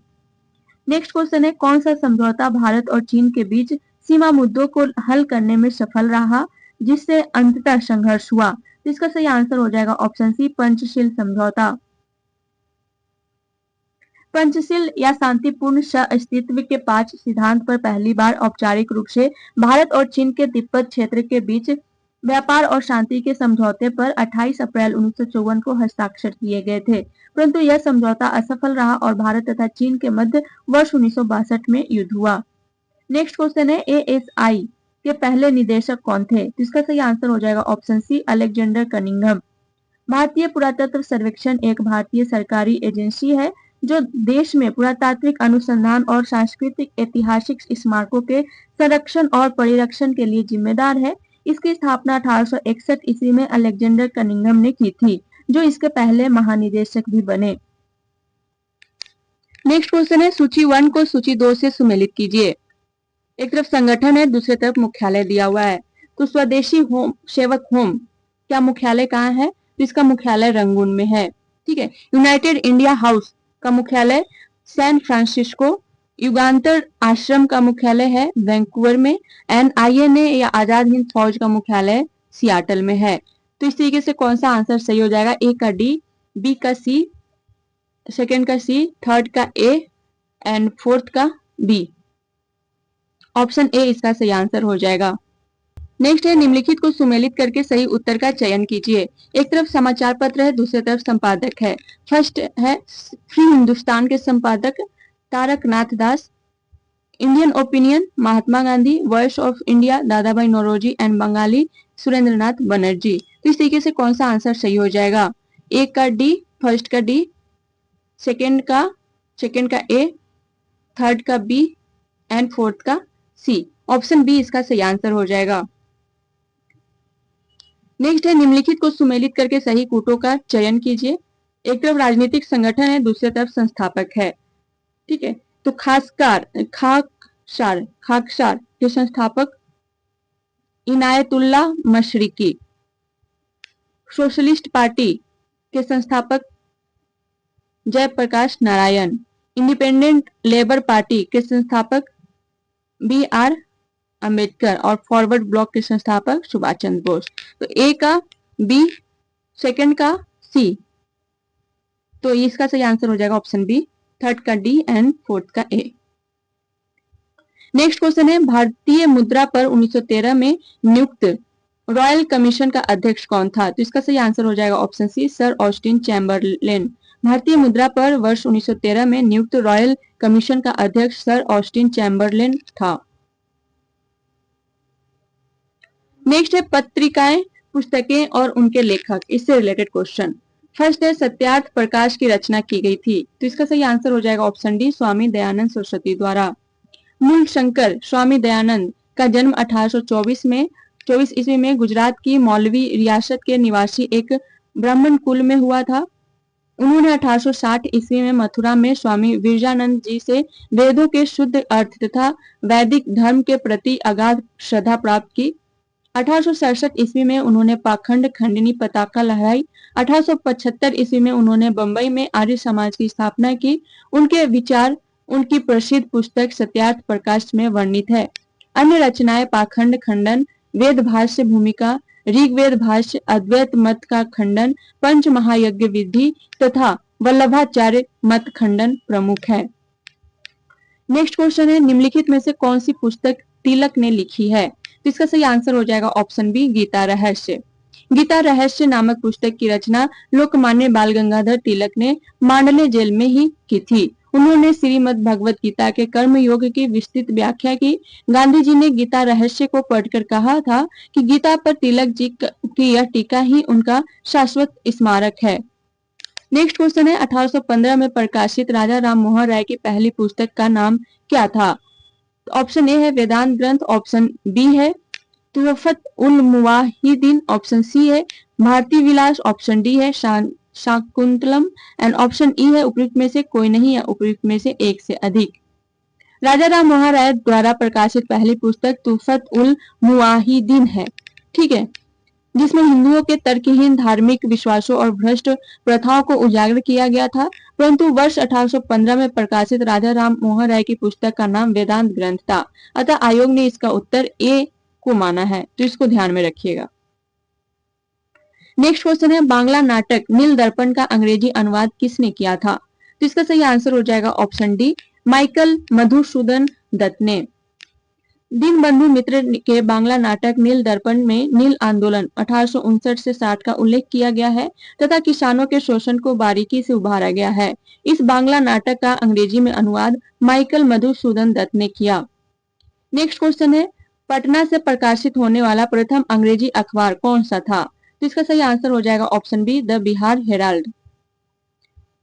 नेक्स्ट क्वेश्चन है, कौन सा समझौता भारत और चीन के बीच सीमा मुद्दों को हल करने में सफल रहा, जिससे अंततः संघर्ष हुआ? इसका सही आंसर हो जाएगा ऑप्शन सी, पंचशील समझौता। पंचशील या शांतिपूर्ण सह-अस्तित्व के 5 सिद्धांत पर पहली बार औपचारिक रूप से भारत और चीन के तिब्बत क्षेत्र के बीच व्यापार और शांति के समझौते पर 28 अप्रैल 1954 को हस्ताक्षर किए गए थे, परंतु यह समझौता असफल रहा और भारत तथा चीन के मध्य वर्ष 1962 में युद्ध हुआ। नेक्स्ट क्वेश्चन है, ASI के पहले निदेशक कौन थे? तो इसका सही आंसर हो जाएगा ऑप्शन सी, अलेक्जेंडर कनिंघम। भारतीय पुरातत्व सर्वेक्षण एक भारतीय सरकारी एजेंसी है जो देश में पुरातात्विक अनुसंधान और सांस्कृतिक ऐतिहासिक स्मारकों के संरक्षण और परिरक्षण के लिए जिम्मेदार है। इसकी स्थापना 1861 ईस्वी में अलेक्जेंडर कनिंघम ने की थी, जो इसके पहले महानिदेशक भी बने। नेक्स्ट क्वेश्चन है, सूची 1 को सूची 2 से सुमेलित कीजिए। एक तरफ संगठन है, दूसरी तरफ मुख्यालय दिया हुआ है। तो स्वदेशी होम सेवक होम क्या मुख्यालय कहाँ है? तो इसका मुख्यालय रंगून में है। ठीक है। यूनाइटेड इंडिया हाउस का मुख्यालय सैन फ्रांसिस्को। युगांतर आश्रम का मुख्यालय है वैंकूवर में। NINA या आजाद हिंद फौज का मुख्यालय सियाटल में है। तो इस तरीके से कौन सा आंसर सही हो जाएगा? ए का D, बी का C, सेकेंड का C, थर्ड का A एंड फोर्थ का B। ऑप्शन ए इसका सही आंसर हो जाएगा। नेक्स्ट है, निम्नलिखित को सुमेलित करके सही उत्तर का चयन कीजिए। एक तरफ समाचार पत्र है, दूसरी तरफ संपादक है। फर्स्ट है फ्री हिंदुस्तान के संपादक Tarak Nath Das. Indian opinion Mahatma Gandhi. Voice of India Dadabhai Naoroji and Bengali Surendranath Banerjee. तो इस तरीके से कौन सा आंसर सही हो जाएगा? ए का D, फर्स्ट का D, सेकेंड का A, थर्ड का B एंड फोर्थ का C। ऑप्शन बी इसका सही आंसर हो जाएगा। नेक्स्ट है, निम्नलिखित को सुमेलित करके सही कूटों का चयन कीजिए। एक तरफ राजनीतिक संगठन है, दूसरी तरफ संस्थापक है। ठीक है। तो खाकसार के संस्थापक इनायतुल्लाह मशरिकी। सोशलिस्ट पार्टी के संस्थापक Jayaprakash Narayan. Independent labour party के संस्थापक BR अम्बेडकर और फॉरवर्ड ब्लॉक के संस्थापक सुभाष चंद्र बोस। तो ए का B, सेकंड का C, तो इसका सही आंसर हो जाएगा ऑप्शन बी, थर्ड का D एंड फोर्थ का A। नेक्स्ट क्वेश्चन है, भारतीय मुद्रा पर 1913 में नियुक्त रॉयल कमीशन का अध्यक्ष कौन था? तो इसका सही आंसर हो जाएगा option C, Sir Austen Chamberlain. भारतीय मुद्रा पर वर्ष 1913 में नियुक्त रॉयल कमीशन का अध्यक्ष सर ऑस्टिन चैम्बरलेन था। नेक्स्ट है, पत्रिकाएं, पुस्तकें और उनके लेखक, इससे रिलेटेड क्वेश्चन। फर्स्ट है, सत्यार्थ प्रकाश की रचना की गई थी। तो इसका सही आंसर हो जाएगा ऑप्शन डी, स्वामी दयानंद सरस्वती द्वारा। मूल शंकर स्वामी दयानंद का जन्म 1824 ईस्वी में गुजरात की मौलवी रियासत के निवासी एक ब्राह्मण कुल में हुआ था। उन्होंने 1860 ईस्वी में मथुरा में स्वामी विरजानंद जी से वेदों के शुद्ध अर्थ तथा वैदिक धर्म के प्रति अगाध श्रद्धा प्राप्त की। 1867 ईस्वी में उन्होंने पाखंड खंडनी पताका लहराई। 1875 ईस्वी में उन्होंने बंबई में आर्य समाज की स्थापना की। उनके विचार उनकी प्रसिद्ध पुस्तक सत्यार्थ प्रकाश में वर्णित है। अन्य रचनाएं पाखंड खंडन, वेद भाष्य भूमिका, ऋग्वेद भाष्य, अद्वैत मत का खंडन, पंच महायज्ञ विधि तथा वल्लभाचार्य मत खंडन प्रमुख है। नेक्स्ट क्वेश्चन है, निम्नलिखित में से कौन सी पुस्तक तिलक ने लिखी है? तो इसका सही आंसर हो जाएगा ऑप्शन बी, गीता रहस्य। गीता रहस्य नामक पुस्तक की रचना लोकमान्य बाल गंगाधर तिलक ने मांडले जेल में ही की थी। उन्होंने श्रीमद् भगवत गीता के कर्म योग की विस्तृत व्याख्या की। गांधी जी ने गीता रहस्य को पढ़कर कहा था कि गीता पर तिलक जी की यह टीका ही उनका शाश्वत स्मारक है। नेक्स्ट क्वेश्चन है, 1815 में प्रकाशित राजा राम मोहन राय की पहली पुस्तक का नाम क्या था? ऑप्शन ए है वेदांत ग्रंथ, ऑप्शन बी है तुहफत उल मुवाहिदीन, ऑप्शन सी है भारती विलास, ऑप्शन डी है शाकुंतलम एंड ऑप्शन ई है उपयुक्त में से कोई नहीं या उपयुक्त में से एक से अधिक। राजा राम मोहन राय द्वारा प्रकाशित पहली पुस्तक तुहफत उल मुवाहिदीन है, ठीक है, जिसमें हिंदुओं के तर्कहीन धार्मिक विश्वासों और भ्रष्ट प्रथाओं को उजागर किया गया था। परंतु वर्ष 1815 में प्रकाशित राजा राम मोहन राय की पुस्तक का नाम वेदांत ग्रंथ था, अतः आयोग ने इसका उत्तर ए को माना है, तो इसको ध्यान में रखिएगा। नेक्स्ट क्वेश्चन है, बांग्ला नाटक नील दर्पण का अंग्रेजी अनुवाद किसने किया था? तो इसका सही आंसर हो जाएगा option D, Michael Madhusudan Dutt ने। दीनबंधु मित्र के बांग्ला नाटक नील दर्पण में नील आंदोलन 1859 से 60 का उल्लेख किया गया है तथा किसानों के शोषण को बारीकी से उभारा गया है। इस बांग्ला नाटक का अंग्रेजी में अनुवाद माइकल मधुसूदन दत्त ने किया। नेक्स्ट क्वेश्चन है, पटना से प्रकाशित होने वाला प्रथम अंग्रेजी अखबार कौन सा था? तो इसका सही आंसर हो जाएगा option B, the Bihar Herald.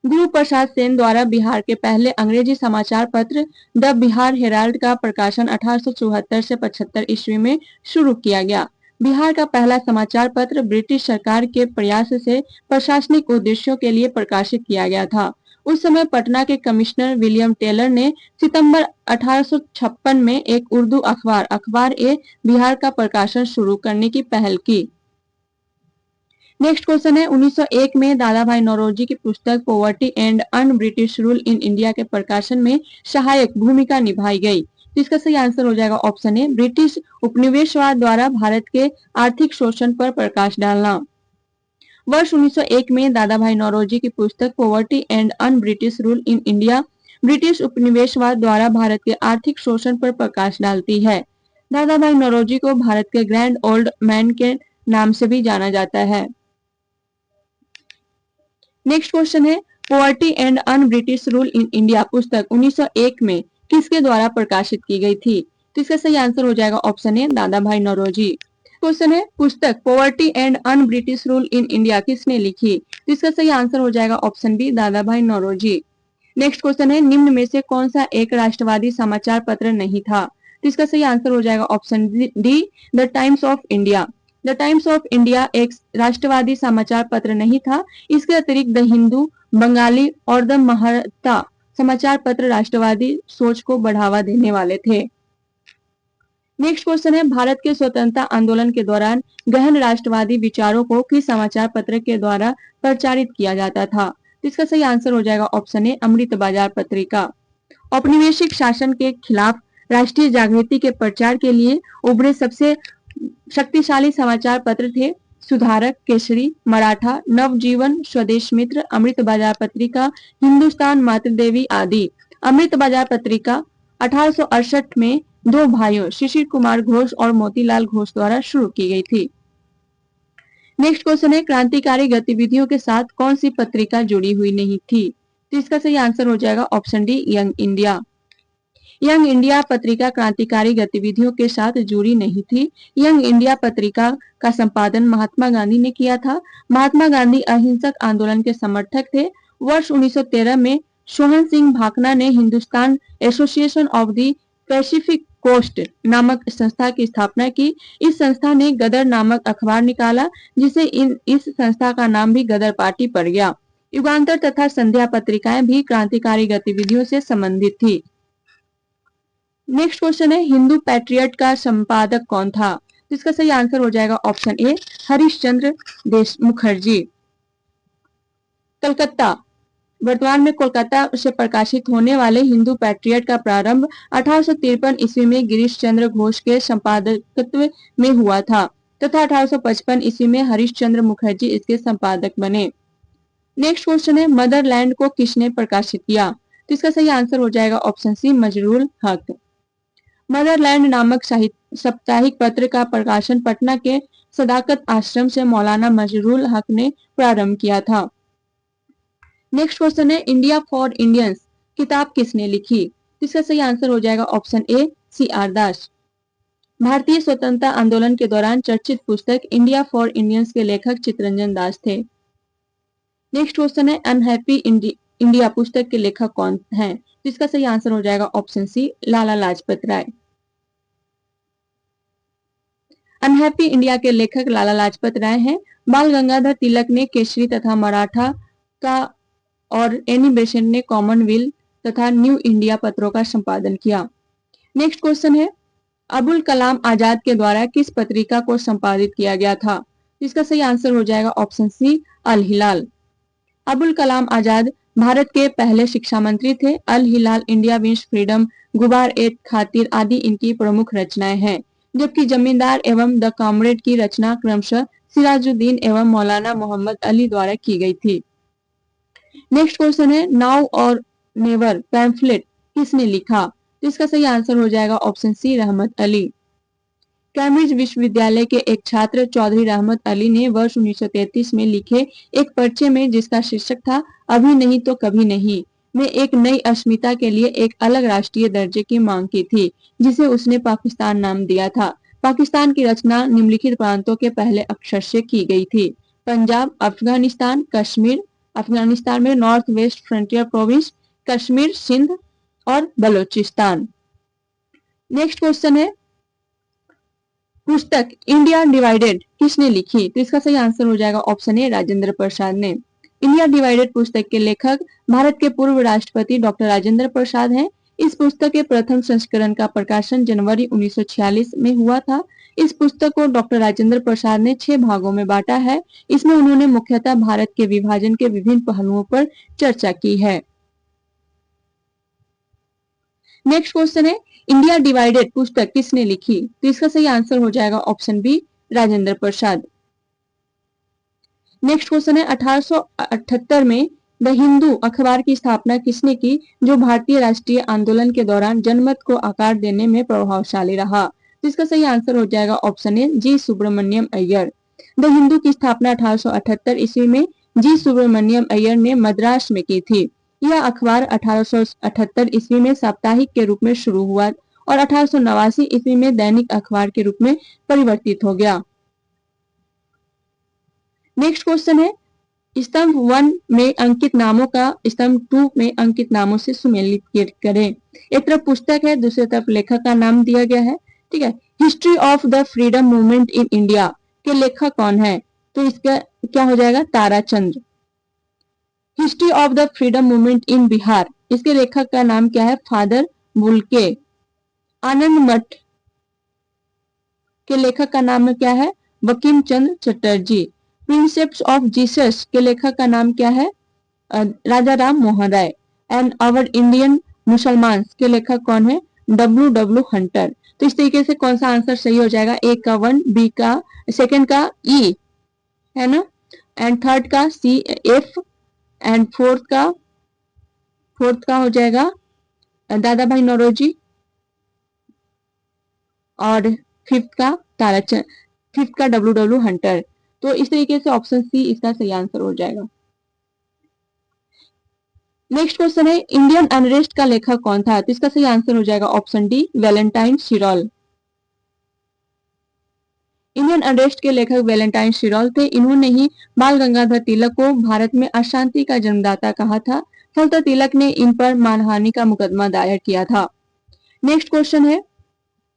Guru Prasad Sen द्वारा बिहार के पहले अंग्रेजी समाचार पत्र द बिहार हेराल्ड का प्रकाशन 1874 से 75 ईस्वी में शुरू किया गया। बिहार का पहला समाचार पत्र ब्रिटिश सरकार के प्रयास से प्रशासनिक उद्देश्यों के लिए प्रकाशित किया गया था। उस समय पटना के कमिश्नर विलियम टेलर ने सितंबर 1856 में एक उर्दू अखबार ए बिहार का प्रकाशन शुरू करने की पहल की। नेक्स्ट क्वेश्चन है, 1901 में दादा भाई नौरोजी की पुस्तक poverty and un British rule in India के प्रकाशन में सहायक भूमिका निभाई गई। तो इसका सही आंसर हो जाएगा ऑप्शन ए, ब्रिटिश उपनिवेशवाद द्वारा भारत के आर्थिक शोषण पर प्रकाश डालना। वर्ष 1901 में दादा भाई नौरोजी की पुस्तक poverty and un British rule in India British उपनिवेशवाद द्वारा भारत के आर्थिक शोषण पर प्रकाश डालती है। दादा भाई नौरोजी को भारत के ग्रैंड ओल्ड मैन के नाम से भी जाना जाता है। नेक्स्ट क्वेश्चन है, poverty and un British rule in India पुस्तक 1901 में किसके द्वारा प्रकाशित की गई थी? तो इसका सही आंसर हो जाएगा ऑप्शन ए, दादा भाई नौरोजी। क्वेश्चन है, पुस्तक poverty and un British rule in India किसने लिखी? तो इसका सही आंसर हो जाएगा ऑप्शन बी, दादा भाई नौरोजी। नेक्स्ट क्वेश्चन है, निम्न में से कौन सा एक राष्ट्रवादी समाचार पत्र नहीं था? तो इसका सही आंसर हो जाएगा option D, the times of India. The times of India एक राष्ट्रवादी समाचार पत्र नहीं था। इसके अतिरिक्त द हिंदू, बंगाली और द महारता समाचार पत्र राष्ट्रवादी सोच को बढ़ावा देने वाले थे। नेक्स्ट क्वेश्चन है, भारत के स्वतंत्रता आंदोलन के दौरान गहन राष्ट्रवादी विचारों को किस समाचार पत्र के द्वारा प्रचारित किया जाता था? इसका सही आंसर हो जाएगा ऑप्शन ए, अमृत बाजार पत्रिका। औपनिवेशिक शासन के खिलाफ राष्ट्रीय जागृति के प्रचार के लिए उभरे सबसे शक्तिशाली समाचार पत्र थे सुधारक, केसरी, मराठा, नवजीवन, स्वदेश मित्र, अमृत बाजार पत्रिका, हिंदुस्तान मातृदेवी आदि। अमृत बाजार पत्रिका 1868 में दो भाइयों शिशिर कुमार घोष और मोतीलाल घोष द्वारा शुरू की गई थी। नेक्स्ट क्वेश्चन है, क्रांतिकारी गतिविधियों के साथ कौन सी पत्रिका जुड़ी हुई नहीं थी? तो इसका सही आंसर हो जाएगा option D, young India. Young India पत्रिका क्रांतिकारी गतिविधियों के साथ जुड़ी नहीं थी। यंग इंडिया पत्रिका का संपादन महात्मा गांधी ने किया था। महात्मा गांधी अहिंसक आंदोलन के समर्थक थे। वर्ष 1913 में सोहन सिंह भाकना ने Hindustan association of the Pacific coast नामक संस्था की स्थापना की। इस संस्था ने गदर नामक अखबार निकाला, जिसे इस संस्था का नाम भी गदर पार्टी पड़ गया। युगांतर तथा संध्या पत्रिकाएं भी क्रांतिकारी गतिविधियों से संबंधित थी। नेक्स्ट क्वेश्चन है, हिंदू पैट्रियट का संपादक कौन था? इसका सही आंसर हो जाएगा ऑप्शन ए, हरिश्चंद्र मुखर्जी। कलकत्ता वर्तमान में कोलकाता से प्रकाशित होने वाले हिंदू पैट्रियट का प्रारंभ 1853 ईस्वी में गिरीश चंद्र घोष के संपादकत्व में हुआ था तथा 1855 ईस्वी में हरीश चंद्र मुखर्जी इसके संपादक बने। नेक्स्ट क्वेश्चन है, मदरलैंड को किसने प्रकाशित किया? तो इसका सही आंसर हो जाएगा ऑप्शन सी, मजरूल हक। मदरलैंड नामक साप्ताहिक पत्र का प्रकाशन पटना के सदाकत आश्रम से मौलाना मजरूल हक ने प्रारंभ किया था। नेक्स्ट क्वेश्चन है, इंडिया फॉर इंडियंस किताब किसने लिखी? इसका सही आंसर हो जाएगा ऑप्शन ए, सी आर दास। भारतीय स्वतंत्रता आंदोलन के दौरान चर्चित पुस्तक इंडिया फॉर इंडियंस के लेखक चित्तरंजन दास थे। नेक्स्ट क्वेश्चन है, अनहैप्पी इंडिया पुस्तक के लेखक कौन हैं? तो इसका सही आंसर हो जाएगा ऑप्शन सी, लाला लाजपत राय। अनहैप्पी इंडिया के लेखक लाला लाजपत राय हैं। बाल गंगाधर तिलक ने केसरी तथा मराठा का और एनी बेसेंट ने कॉमनवेल्थ तथा न्यू इंडिया पत्रों का संपादन किया। नेक्स्ट क्वेश्चन है, अबुल कलाम आजाद के द्वारा किस पत्रिका को संपादित किया गया था? इसका सही आंसर हो जाएगा ऑप्शन सी, अल हिलाल। अबुल कलाम आजाद भारत के पहले शिक्षा मंत्री थे। अल हिलाल, इंडिया विंस फ्रीडम, गुबार ए खातिर आदि इनकी प्रमुख रचनाएं हैं, जबकि जमींदार एवं द कॉमरेड की रचना क्रमशः सिराजुद्दीन एवं मौलाना मोहम्मद अली द्वारा की गई थी। नेक्स्ट क्वेश्चन है, नाउ और नेवर पैम्फलेट किसने लिखा? तो इसका सही आंसर हो जाएगा ऑप्शन सी, रहमत अली। कैम्ब्रिज विश्वविद्यालय के एक छात्र चौधरी रहमत अली ने वर्ष 1933 में लिखे एक पर्चे में, जिसका शीर्षक था अभी नहीं तो कभी नहीं, में एक नई अस्मिता के लिए एक अलग राष्ट्रीय दर्जे की मांग की थी, जिसे उसने पाकिस्तान नाम दिया था। पाकिस्तान की रचना निम्नलिखित प्रांतों के पहले अक्षर से की गई थी: पंजाब, अफगानिस्तान, कश्मीर, अफगानिस्तान में north west frontier province, Kashmir, Sindh और बलोचिस्तान। नेक्स्ट क्वेश्चन है, पुस्तक इंडिया डिवाइडेड किसने लिखी? तो इसका सही आंसर हो जाएगा ऑप्शन ए, राजेंद्र प्रसाद ने। इंडिया डिवाइडेड पुस्तक के लेखक भारत के पूर्व राष्ट्रपति डॉक्टर राजेंद्र प्रसाद हैं। इस पुस्तक के प्रथम संस्करण का प्रकाशन जनवरी 1946 में हुआ था। इस पुस्तक को डॉक्टर राजेंद्र प्रसाद ने 6 भागों में बांटा है। इसमें उन्होंने मुख्यतः भारत के विभाजन के विभिन्न पहलुओं पर चर्चा की है। नेक्स्ट क्वेश्चन है, इंडिया डिवाइडेड पुस्तक किसने लिखी? तो इसका सही आंसर हो जाएगा option B, Rajendra Prasad. Next question है, 1878 में द हिंदू अखबार की स्थापना किसने की, जो भारतीय राष्ट्रीय आंदोलन के दौरान जनमत को आकार देने में प्रभावशाली रहा? तो इसका सही आंसर हो जाएगा option A, G Subramania Iyer. The Hindu की स्थापना 1878 ईस्वी में जी सुब्रमण्यम अय्यर ने मद्रास में की थी। यह अखबार 1878 ईस्वी में साप्ताहिक के रूप में शुरू हुआ और 1889 ईस्वी में दैनिक अखबार के रूप में परिवर्तित हो गया। नेक्स्ट क्वेश्चन है, स्तंभ 1 में अंकित नामों का स्तंभ 2 में अंकित नामों से सुमेलित करें। एक तरफ पुस्तक है, दूसरी तरफ लेखक का नाम दिया गया है। ठीक है, history of the freedom movement in India के लेखक कौन है? तो इसका क्या हो जाएगा, Tarachandra. History of the freedom movement in Bihar, इसके लेखक का नाम क्या है, फादर बुल्के। आनंद मठ के लेखक का नाम क्या है, बंकिम चंद्र चटर्जी। प्रिंसेप्स ऑफ जीसस के लेखक का नाम क्या है, राजा Ram Mohan Roy. And our Indian मुसलमान के लेखक कौन है, W. हंटर। तो इस तरीके से कौन सा आंसर सही हो जाएगा, ए का 1, बी का सेकंड का ई है ना, एंड थर्ड का सी एफ, एंड फोर्थ का हो जाएगा दादा भाई नौरोजी, और फिफ्थ का W. हंटर। तो इस तरीके से ऑप्शन सी इसका सही आंसर हो जाएगा। नेक्स्ट क्वेश्चन है, इंडियन अनरेस्ट का लेखक कौन था? तो इसका सही आंसर हो जाएगा option D, Valentine Shirol. Indian unrest के लेखक वैलेंटाइन शिरोल थे। इन्होंने ही बाल गंगाधर तिलक को भारत में अशांति का जन्मदाता कहा था। फलतः तिलक ने इन पर मानहानि का मुकदमा दायर किया था। नेक्स्ट क्वेश्चन है,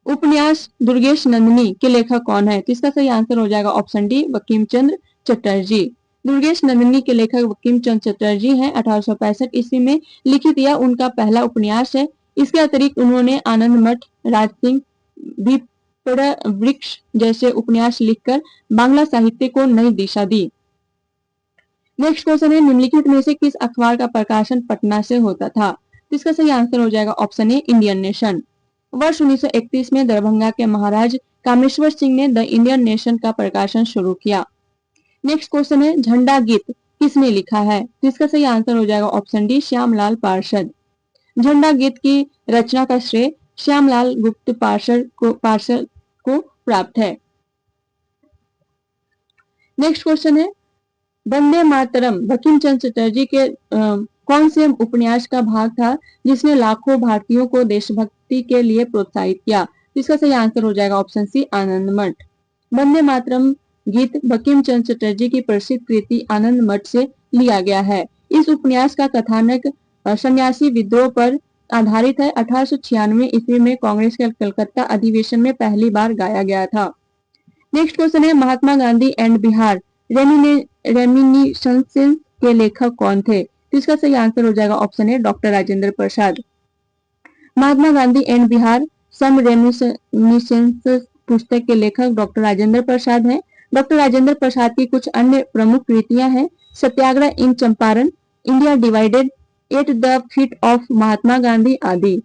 उपन्यास दुर्गेश नंदिनी के लेखक कौन है? तो इसका सही आंसर हो जाएगा ऑप्शन डी, बंकिम चंद्र चटर्जी। दुर्गेश नंदिनी के लेखक बंकिम चंद्र चटर्जी हैं। 1865 ईस्वी में लिखित यह उनका पहला उपन्यास है। इसके अतिरिक्त उन्होंने आनंद मठ, राजसिंह, वृक्ष जैसे उपन्यास लिखकर बांग्ला साहित्य को नई दिशा दी। नेक्स्ट क्वेश्चन है, निम्नलिखित में से किस अखबार का प्रकाशन पटना से होता था? तो इसका सही आंसर हो जाएगा ऑप्शन ए, इंडियन नेशन। वर्ष 1931 में दरभंगा के महाराज कामेश्वर सिंह ने द इंडियन नेशन का प्रकाशन शुरू किया। नेक्स्ट क्वेश्चन है, झंडा गीत किसने लिखा है? तो इसका सही आंसर हो जाएगा ऑप्शन डी, श्यामलाल पार्षद। झंडा गीत की रचना का श्रेय श्यामलाल गुप्त पार्षद को प्राप्त है। नेक्स्ट क्वेश्चन है, वंदे मातरम बंकिम चंद्र चटर्जी के कौन से उपन्यास का भाग था जिसने लाखों भारतीयों को देशभक्ति के लिए प्रोत्साहित किया? इसका सही आंसर हो जाएगा ऑप्शन सी, आनंद मठ। वंदे मातरम गीत बंकिम चंद्र चटर्जी की प्रसिद्ध कृति आनंद मठ से लिया गया है। इस उपन्यास का कथानक सन्यासी विद्रोह पर आधारित है। 1896 ईस्वी में कांग्रेस के कलकत्ता अधिवेशन में पहली बार गाया गया था। नेक्स्ट क्वेश्चन है, महात्मा गांधी एंड बिहार रेमिनिशंसेस के लेखक कौन थे? तो इसका सही आंसर हो जाएगा ऑप्शन है, doctor Rajendra Prasad. Mahatma Gandhi and Bihar some reminiscences पुस्तक के लेखक डॉक्टर राजेंद्र प्रसाद हैं। डॉक्टर राजेंद्र प्रसाद की कुछ अन्य प्रमुख कृतियां हैं, Satyagraha in Champaran, India divided, at the feet of Mahatma Gandhi आदि।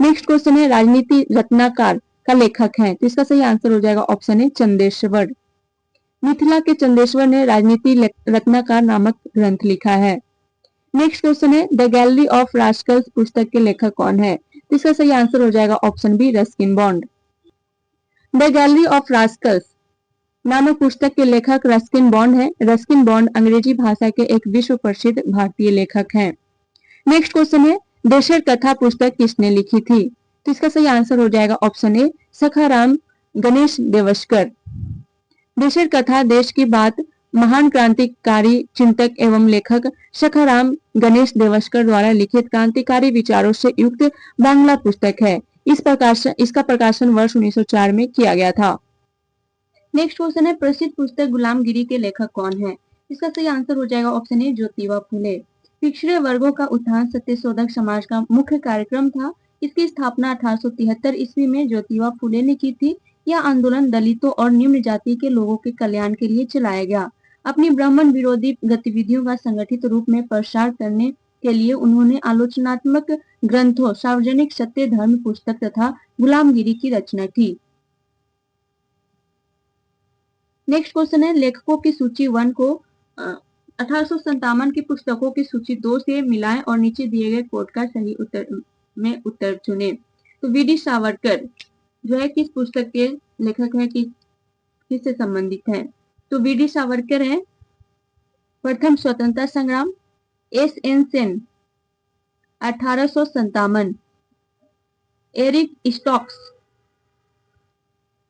नेक्स्ट क्वेश्चन है, राजनीति रत्नाकर का लेखक है, तो इसका सही आंसर हो जाएगा ऑप्शन है, चंदेश्वर। मिथिला के चंदेश्वर ने राजनीति रत्नाकर नामक ग्रंथ लिखा है। नेक्स्ट क्वेश्चन है, द गैलरी ऑफ रास्कल्स पुस्तक के लेखक कौन है? तो इसका सही आंसर हो जाएगा option B, Ruskin Bond. The gallery of rascals नामक पुस्तक के लेखक रस्किन बॉन्ड है। रस्किन बॉन्ड अंग्रेजी भाषा के एक विश्व प्रसिद्ध भारतीय लेखक हैं। नेक्स्ट क्वेश्चन है, देशर कथा पुस्तक किसने लिखी थी? तो इसका सही आंसर हो जाएगा ऑप्शन ए, सखाराम गणेश देवस्कर। देशर कथा देश की बात महान क्रांतिकारी चिंतक एवं लेखक सखाराम गणेश देवस्कर द्वारा लिखित क्रांतिकारी विचारों से युक्त बांग्ला पुस्तक है। इसका प्रकाशन वर्ष 1904 में किया गया था। नेक्स्ट क्वेश्चन है, प्रसिद्ध पुस्तक गुलामगिरी के लेखक कौन है? इसका सही आंसर हो जाएगा ऑप्शन ए, ज्योतिबा फुले। पिछड़े वर्गों का उत्थान सत्यशोधक समाज का मुख्य कार्यक्रम था। इसकी स्थापना 1873 ईस्वी में ज्योतिबा फुले ने की थी। यह आंदोलन दलितों और निम्न जाति के लोगों के कल्याण के लिए चलाया गया। अपनी ब्राह्मण विरोधी गतिविधियों का संगठित रूप में प्रसार करने के लिए उन्होंने आलोचनात्मक ग्रंथों, सार्वजनिक सत्य धर्म पुस्तक तथा गुलामगिरी की रचना की। नेक्स्ट क्वेश्चन है, लेखकों की सूची 1 को 1857 की पुस्तकों की सूची 2 से मिलाएं और नीचे दिए गए कोड का सही उत्तर चुनें। तो वीडी सावरकर जो है किस पुस्तक के लेखक है, किससे संबंधित है? तो वीडी सावरकर है प्रथम स्वतंत्रता संग्राम, S N Sen 1857, Eric Stokes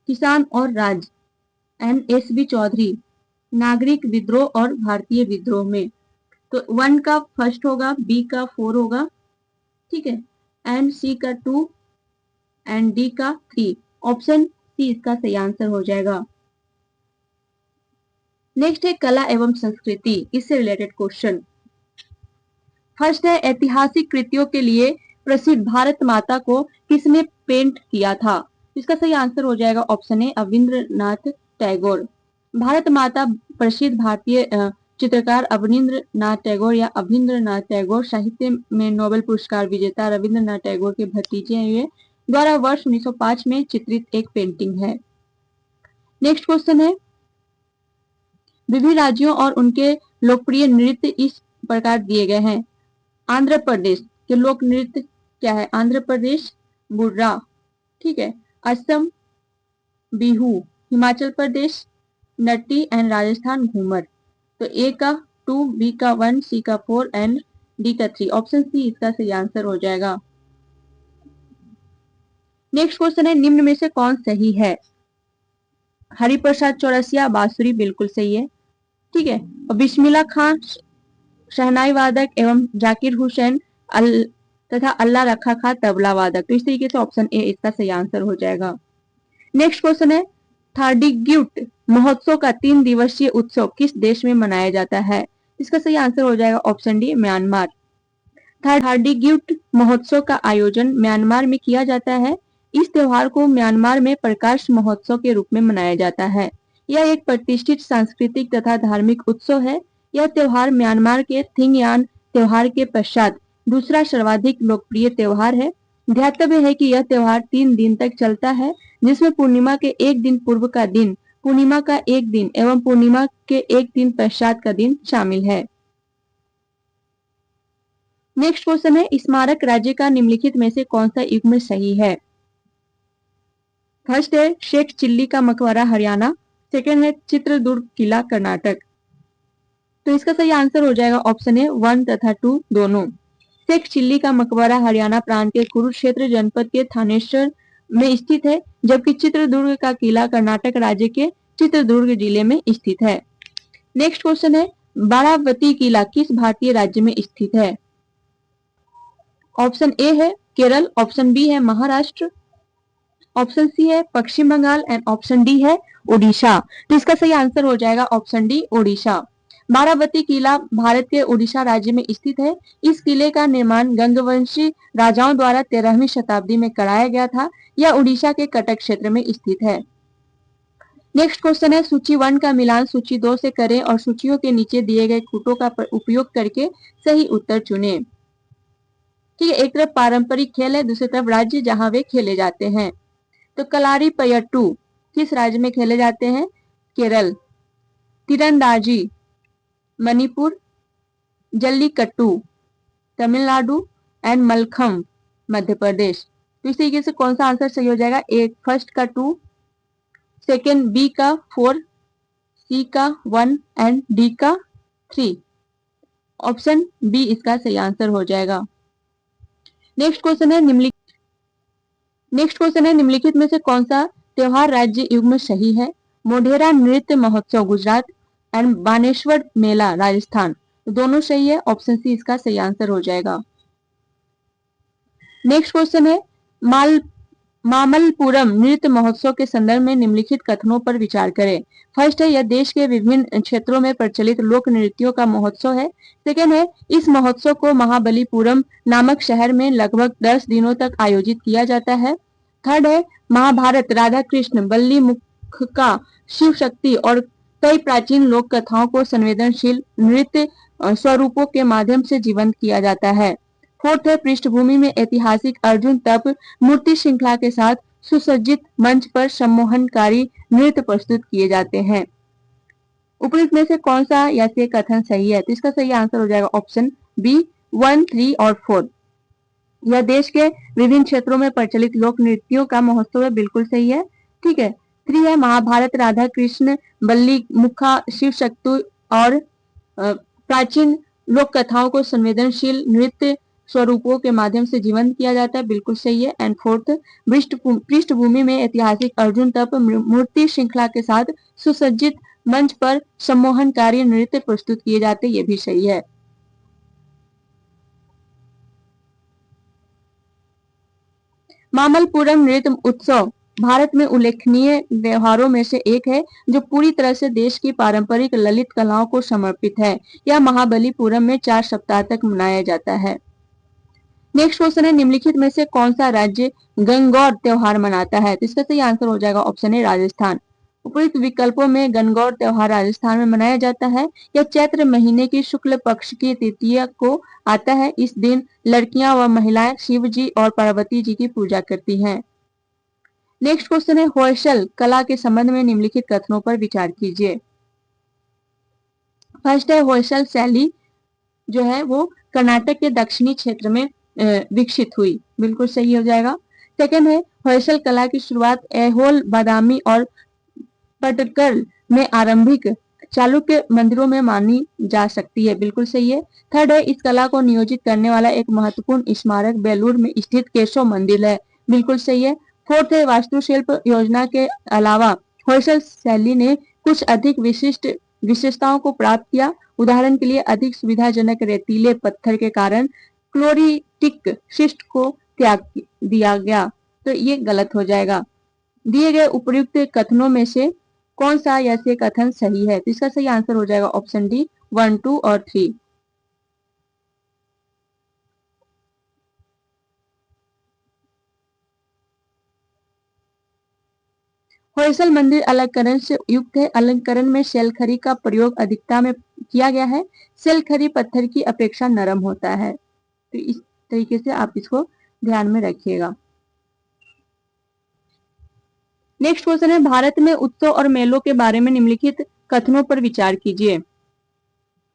किसान और राज, एन एस बी चौधरी नागरिक विद्रोह और भारतीय विद्रोह में। तो 1 का फर्स्ट होगा, बी का 4 होगा, ठीक है, एंड सी का 2 एंड डी का 3। ऑप्शन सी इसका सही आंसर हो जाएगा। नेक्स्ट है कला एवं संस्कृति, इससे रिलेटेड क्वेश्चन। फर्स्ट है, ऐतिहासिक कृतियों के लिए प्रसिद्ध भारत माता को किसने पेंट किया था? इसका सही आंसर हो जाएगा ऑप्शन ए, अविंद्रनाथ टैगोर। भारत माता प्रसिद्ध भारतीय चित्रकार अवनींद्रनाथ टैगोर या अवनींद्रनाथ टैगोर, साहित्य में नोबेल पुरस्कार विजेता रविंद्रनाथ टैगोर के भतीजे हुए द्वारा वर्ष 1905 में चित्रित एक पेंटिंग है। नेक्स्ट क्वेश्चन है, विभिन्न राज्यों और उनके लोकप्रिय नृत्य इस प्रकार दिए गए हैं। आंध्र प्रदेश के लोक नृत्य क्या है? आंध्र प्रदेश बुर्रा, ठीक है, असम बिहू, हिमाचल प्रदेश नट्टी एंड राजस्थान घूमर। तो ए का 2, बी का 1, सी का 4 एंड डी का 3। ऑप्शन सी इसका सही आंसर हो जाएगा। नेक्स्ट क्वेश्चन है, निम्न में से कौन सही है? हरिप्रसाद चौरसिया बांसुरी बिल्कुल सही है, ठीक है, और बिस्मिल्लाह खान शहनाई वादक एवं जाकिर हुसैन तथा अल्लाह रखा खां तबला वादक। तो इस तरीके से ऑप्शन ए इसका सही आंसर हो जाएगा। नेक्स्ट क्वेश्चन है, थार्डिग्यूट महोत्सव का 3 दिवसीय उत्सव किस देश में मनाया जाता है? इसका सही आंसर हो जाएगा ऑप्शन डी, म्यांमार। थार्डिग्यूट महोत्सव का आयोजन म्यांमार में किया जाता है। इस त्योहार को म्यांमार में प्रकाश महोत्सव के रूप में मनाया जाता है। यह एक प्रतिष्ठित सांस्कृतिक तथा धार्मिक उत्सव है। यह त्योहार म्यांमार के थिंगयान त्योहार के पश्चात दूसरा सर्वाधिक लोकप्रिय त्योहार है। ध्यातव्य है कि यह त्योहार 3 दिन तक चलता है, जिसमें पूर्णिमा के एक दिन पूर्व का दिन, पूर्णिमा का एक दिन एवं पूर्णिमा के एक दिन पश्चात का दिन शामिल है। नेक्स्ट क्वेश्चन है, स्मारक राज्य का निम्नलिखित में से कौन सा युग्म सही है? फर्स्ट है शेख चिल्ली का मकबरा हरियाणा, सेकंड है चित्रदुर्ग किला कर्नाटक। तो इसका सही आंसर हो जाएगा ऑप्शन है 1 तथा 2 दोनों। शेख चिल्ली का मकबरा हरियाणा प्रांत के कुरुक्षेत्र जनपद के थानेश्वर में स्थित है, जबकि चित्रदुर्ग का किला कर्नाटक राज्य के चित्रदुर्ग जिले में स्थित है। नेक्स्ट क्वेश्चन है, बारावती किला किस भारतीय राज्य में स्थित है? ऑप्शन ए है केरल, ऑप्शन बी है महाराष्ट्र, ऑप्शन सी है पश्चिम बंगाल एंड ऑप्शन डी है ओडिशा। तो इसका सही आंसर हो जाएगा ऑप्शन डी ओडिशा। बारावती किला भारत के ओडिशा राज्य में स्थित है। इस किले का निर्माण गंगवंशी राजाओं द्वारा 13वीं शताब्दी में कराया गया था। यह ओडिशा के कटक क्षेत्र में स्थित है। नेक्स्ट क्वेश्चन है, सूची 1 का मिलान सूची 2 से करें और सूचियों के नीचे दिए गए कूटों का उपयोग करके सही उत्तर चुनें। ठीक है, एक तरफ पारंपरिक खेल है, दूसरी तरफ राज्य जहां वे खेले जाते हैं। तो कलारी पयट्टू किस राज्य में खेले जाते हैं? केरल। तीरंदाजी मणिपुर, जल्लीकट्टू तमिलनाडु एंड मलखम मध्य प्रदेश। तो इस तरीके से कौन सा आंसर सही हो जाएगा? एक फर्स्ट का 2, सेकेंड बी का 4, सी का 1 एंड डी का 3। ऑप्शन बी इसका सही आंसर हो जाएगा। नेक्स्ट क्वेश्चन है, निम्नलिखित में से कौन सा त्योहार राज्य युग्म सही है? मोढेरा नृत्य महोत्सव गुजरात एंड बानेश्वर मेला राजस्थान। दोनों सही है, ऑप्शन सी इसका सही आंसर हो जाएगा। नेक्स्ट क्वेश्चन है, मामल्लपुरम नृत्य महोत्सव के संदर्भ में निम्नलिखित कथनों पर विचार करें। फर्स्ट है, यह देश के विभिन्न क्षेत्रों में प्रचलित लोक नृत्यों का महोत्सव है। सेकेंड है, इस महोत्सव को महाबलीपुरम नामक शहर में लगभग 10 दिनों तक आयोजित किया जाता है। थर्ड है, महाभारत राधा कृष्ण बल्ली मुख का शिव शक्ति और कई प्राचीन लोक कथाओं को संवेदनशील नृत्य स्वरूपों के माध्यम से जीवंत किया जाता है। फोर्थ है, पृष्ठभूमि में ऐतिहासिक अर्जुन तप मूर्ति श्रृंखला के साथ सुसज्जित मंच पर सम्मोहनकारी नृत्य प्रस्तुत किए जाते हैं। उपयुक्त में से कौन सा या से कथन सही है? तो इसका सही आंसर हो जाएगा ऑप्शन बी 1, 3 और 4। यह देश के विभिन्न क्षेत्रों में प्रचलित लोक नृत्यों का महोत्सव है, बिल्कुल सही है। ठीक है, 3 है, महाभारत राधा कृष्ण बल्ली मुखा शिव शक्ति और प्राचीन लोक कथाओं को संवेदनशील नृत्य स्वरूपों के माध्यम से जीवंत किया जाता है, बिल्कुल सही है। एंड फोर्थ, पृष्ठभूमि में ऐतिहासिक अर्जुन तप मूर्ति श्रृंखला के साथ सुसज्जित मंच पर सम्मोहनकारी नृत्य प्रस्तुत किए जाते, ये भी सही है। मामल्लपुरम नृत्य उत्सव भारत में उल्लेखनीय त्योहारों में से एक है, जो पूरी तरह से देश की पारंपरिक ललित कलाओं को समर्पित है। यह महाबलीपुरम में 4 सप्ताह तक मनाया जाता है। नेक्स्ट क्वेश्चन है, निम्नलिखित में से कौन सा राज्य गणगौर त्योहार मनाता है? तो इसका सही आंसर हो जाएगा ऑप्शन ए राजस्थान। उपयुक्त विकल्पों में गणगौर त्योहार राजस्थान में मनाया जाता है। यह चैत्र महीने की शुक्ल पक्ष की तृतीया को आता है। इस दिन लड़कियां व महिलाएं शिव जी और पार्वती जी की पूजा करती हैं। नेक्स्ट क्वेश्चन है, होयसल कला के संबंध में निम्नलिखित कथनों पर विचार कीजिए। फर्स्ट है, होयसल शैली जो है वो कर्नाटक के दक्षिणी क्षेत्र में विकसित हुई, बिल्कुल सही हो जाएगा। सेकंड है, होयसल कला की शुरुआत ऐहोल बादामी और पटकल में आरंभिक चालुक्य मंदिरों में मानी जा सकती है, बिल्कुल सही है। थर्ड है, इस कला को नियोजित करने वाला एक महत्वपूर्ण स्मारक बेलूर में स्थित केशव मंदिर है, बिल्कुल सही है। फोर्थ है, वास्तुशिल्प योजना के अलावा होयसल शैली ने कुछ अधिक विशिष्ट विशेषताओं को प्राप्त किया। उदाहरण के लिए अधिक सुविधाजनक रेतीले पत्थर के कारण क्लोरिटिक शिस्ट को त्याग दिया गया, तो ये गलत हो जाएगा। दिए गए उपयुक्त कथनों में से कौन सा या से कथन सही है? तो इसका सही आंसर हो जाएगा ऑप्शन डी 1, 2 और 3। होयसल मंदिर अलंकरण से युक्त है। अलंकरण में शैलखरी का प्रयोग अधिकता में किया गया है। शैलखरी पत्थर की अपेक्षा नरम होता है। तो इस तरीके से आप इसको ध्यान में रखिएगा। नेक्स्ट क्वेश्चन है, भारत में उत्सव और मेलों के बारे में निम्नलिखित कथनों पर विचार कीजिए।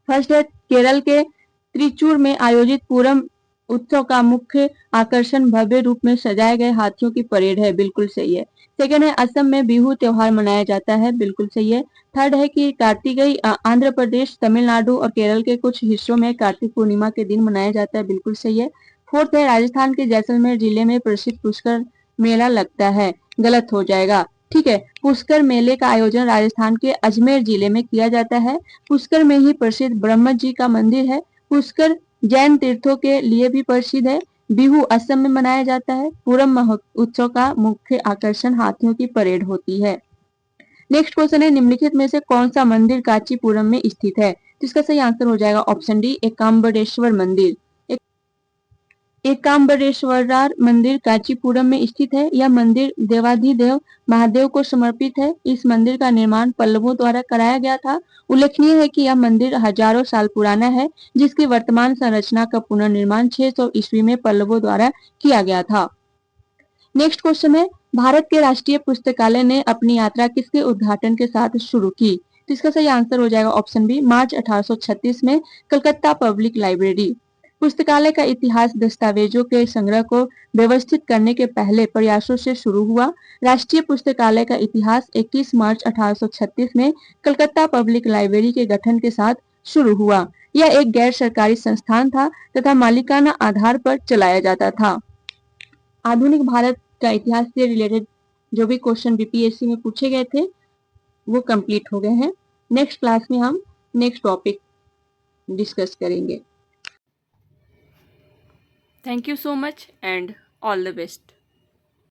फर्स्ट है, केरल के त्रिचूर में आयोजित पूरम उत्सव का मुख्य आकर्षण भव्य रूप में सजाए गए हाथियों की परेड है। बिल्कुल सही है। सेकेंड है, असम में बिहू त्योहार मनाया जाता है। बिल्कुल सही है। थर्ड है कि कार्तिकेय आंध्र प्रदेश, तमिलनाडु और केरल के कुछ हिस्सों में कार्तिक पूर्णिमा के दिन मनाया जाता है। बिल्कुल सही है। फोर्थ है, राजस्थान के जैसलमेर जिले में प्रसिद्ध पुष्कर मेला लगता है। गलत हो जाएगा। ठीक है, पुष्कर मेले का आयोजन राजस्थान के अजमेर जिले में किया जाता है। पुष्कर में ही प्रसिद्ध ब्रह्म जी का मंदिर है। पुष्कर जैन तीर्थों के लिए भी प्रसिद्ध है। बिहू असम में मनाया जाता है। पूरम उत्सव का मुख्य आकर्षण हाथियों की परेड होती है। नेक्स्ट क्वेश्चन है, निम्नलिखित में से कौन सा मंदिर कांचीपुरम में स्थित है? तो इसका सही आंसर हो जाएगा ऑप्शन डी, एकाम्बरेश्वर मंदिर। एकाम्बरेश्वरार मंदिर कांचीपुरम में स्थित है। यह मंदिर देवाधिदेव महादेव को समर्पित है। इस मंदिर का निर्माण पल्लवों द्वारा कराया गया था। उल्लेखनीय है कि यह मंदिर हजारों साल पुराना है, जिसकी वर्तमान संरचना का पुनर्निर्माण 600 ईस्वी में पल्लवों द्वारा किया गया था। नेक्स्ट क्वेश्चन है, भारत के राष्ट्रीय पुस्तकालय ने अपनी यात्रा किसके उद्घाटन के साथ शुरू की? तो इसका सही आंसर हो जाएगा ऑप्शन बी, मार्च 1836 में कलकत्ता पब्लिक लाइब्रेरी। पुस्तकालय का इतिहास दस्तावेजों के संग्रह को व्यवस्थित करने के पहले प्रयासों से शुरू हुआ। राष्ट्रीय पुस्तकालय का इतिहास 21 मार्च 1836 में कलकत्ता पब्लिक लाइब्रेरी के गठन के साथ शुरू हुआ। यह एक गैर सरकारी संस्थान था तथा मालिकाना आधार पर चलाया जाता था। आधुनिक भारत का इतिहास से रिलेटेड जो भी क्वेश्चन बीपीएससी में पूछे गए थे वो कंप्लीट हो गए हैं। नेक्स्ट क्लास में हम नेक्स्ट टॉपिक डिस्कस करेंगे। Thank you so much and all the best.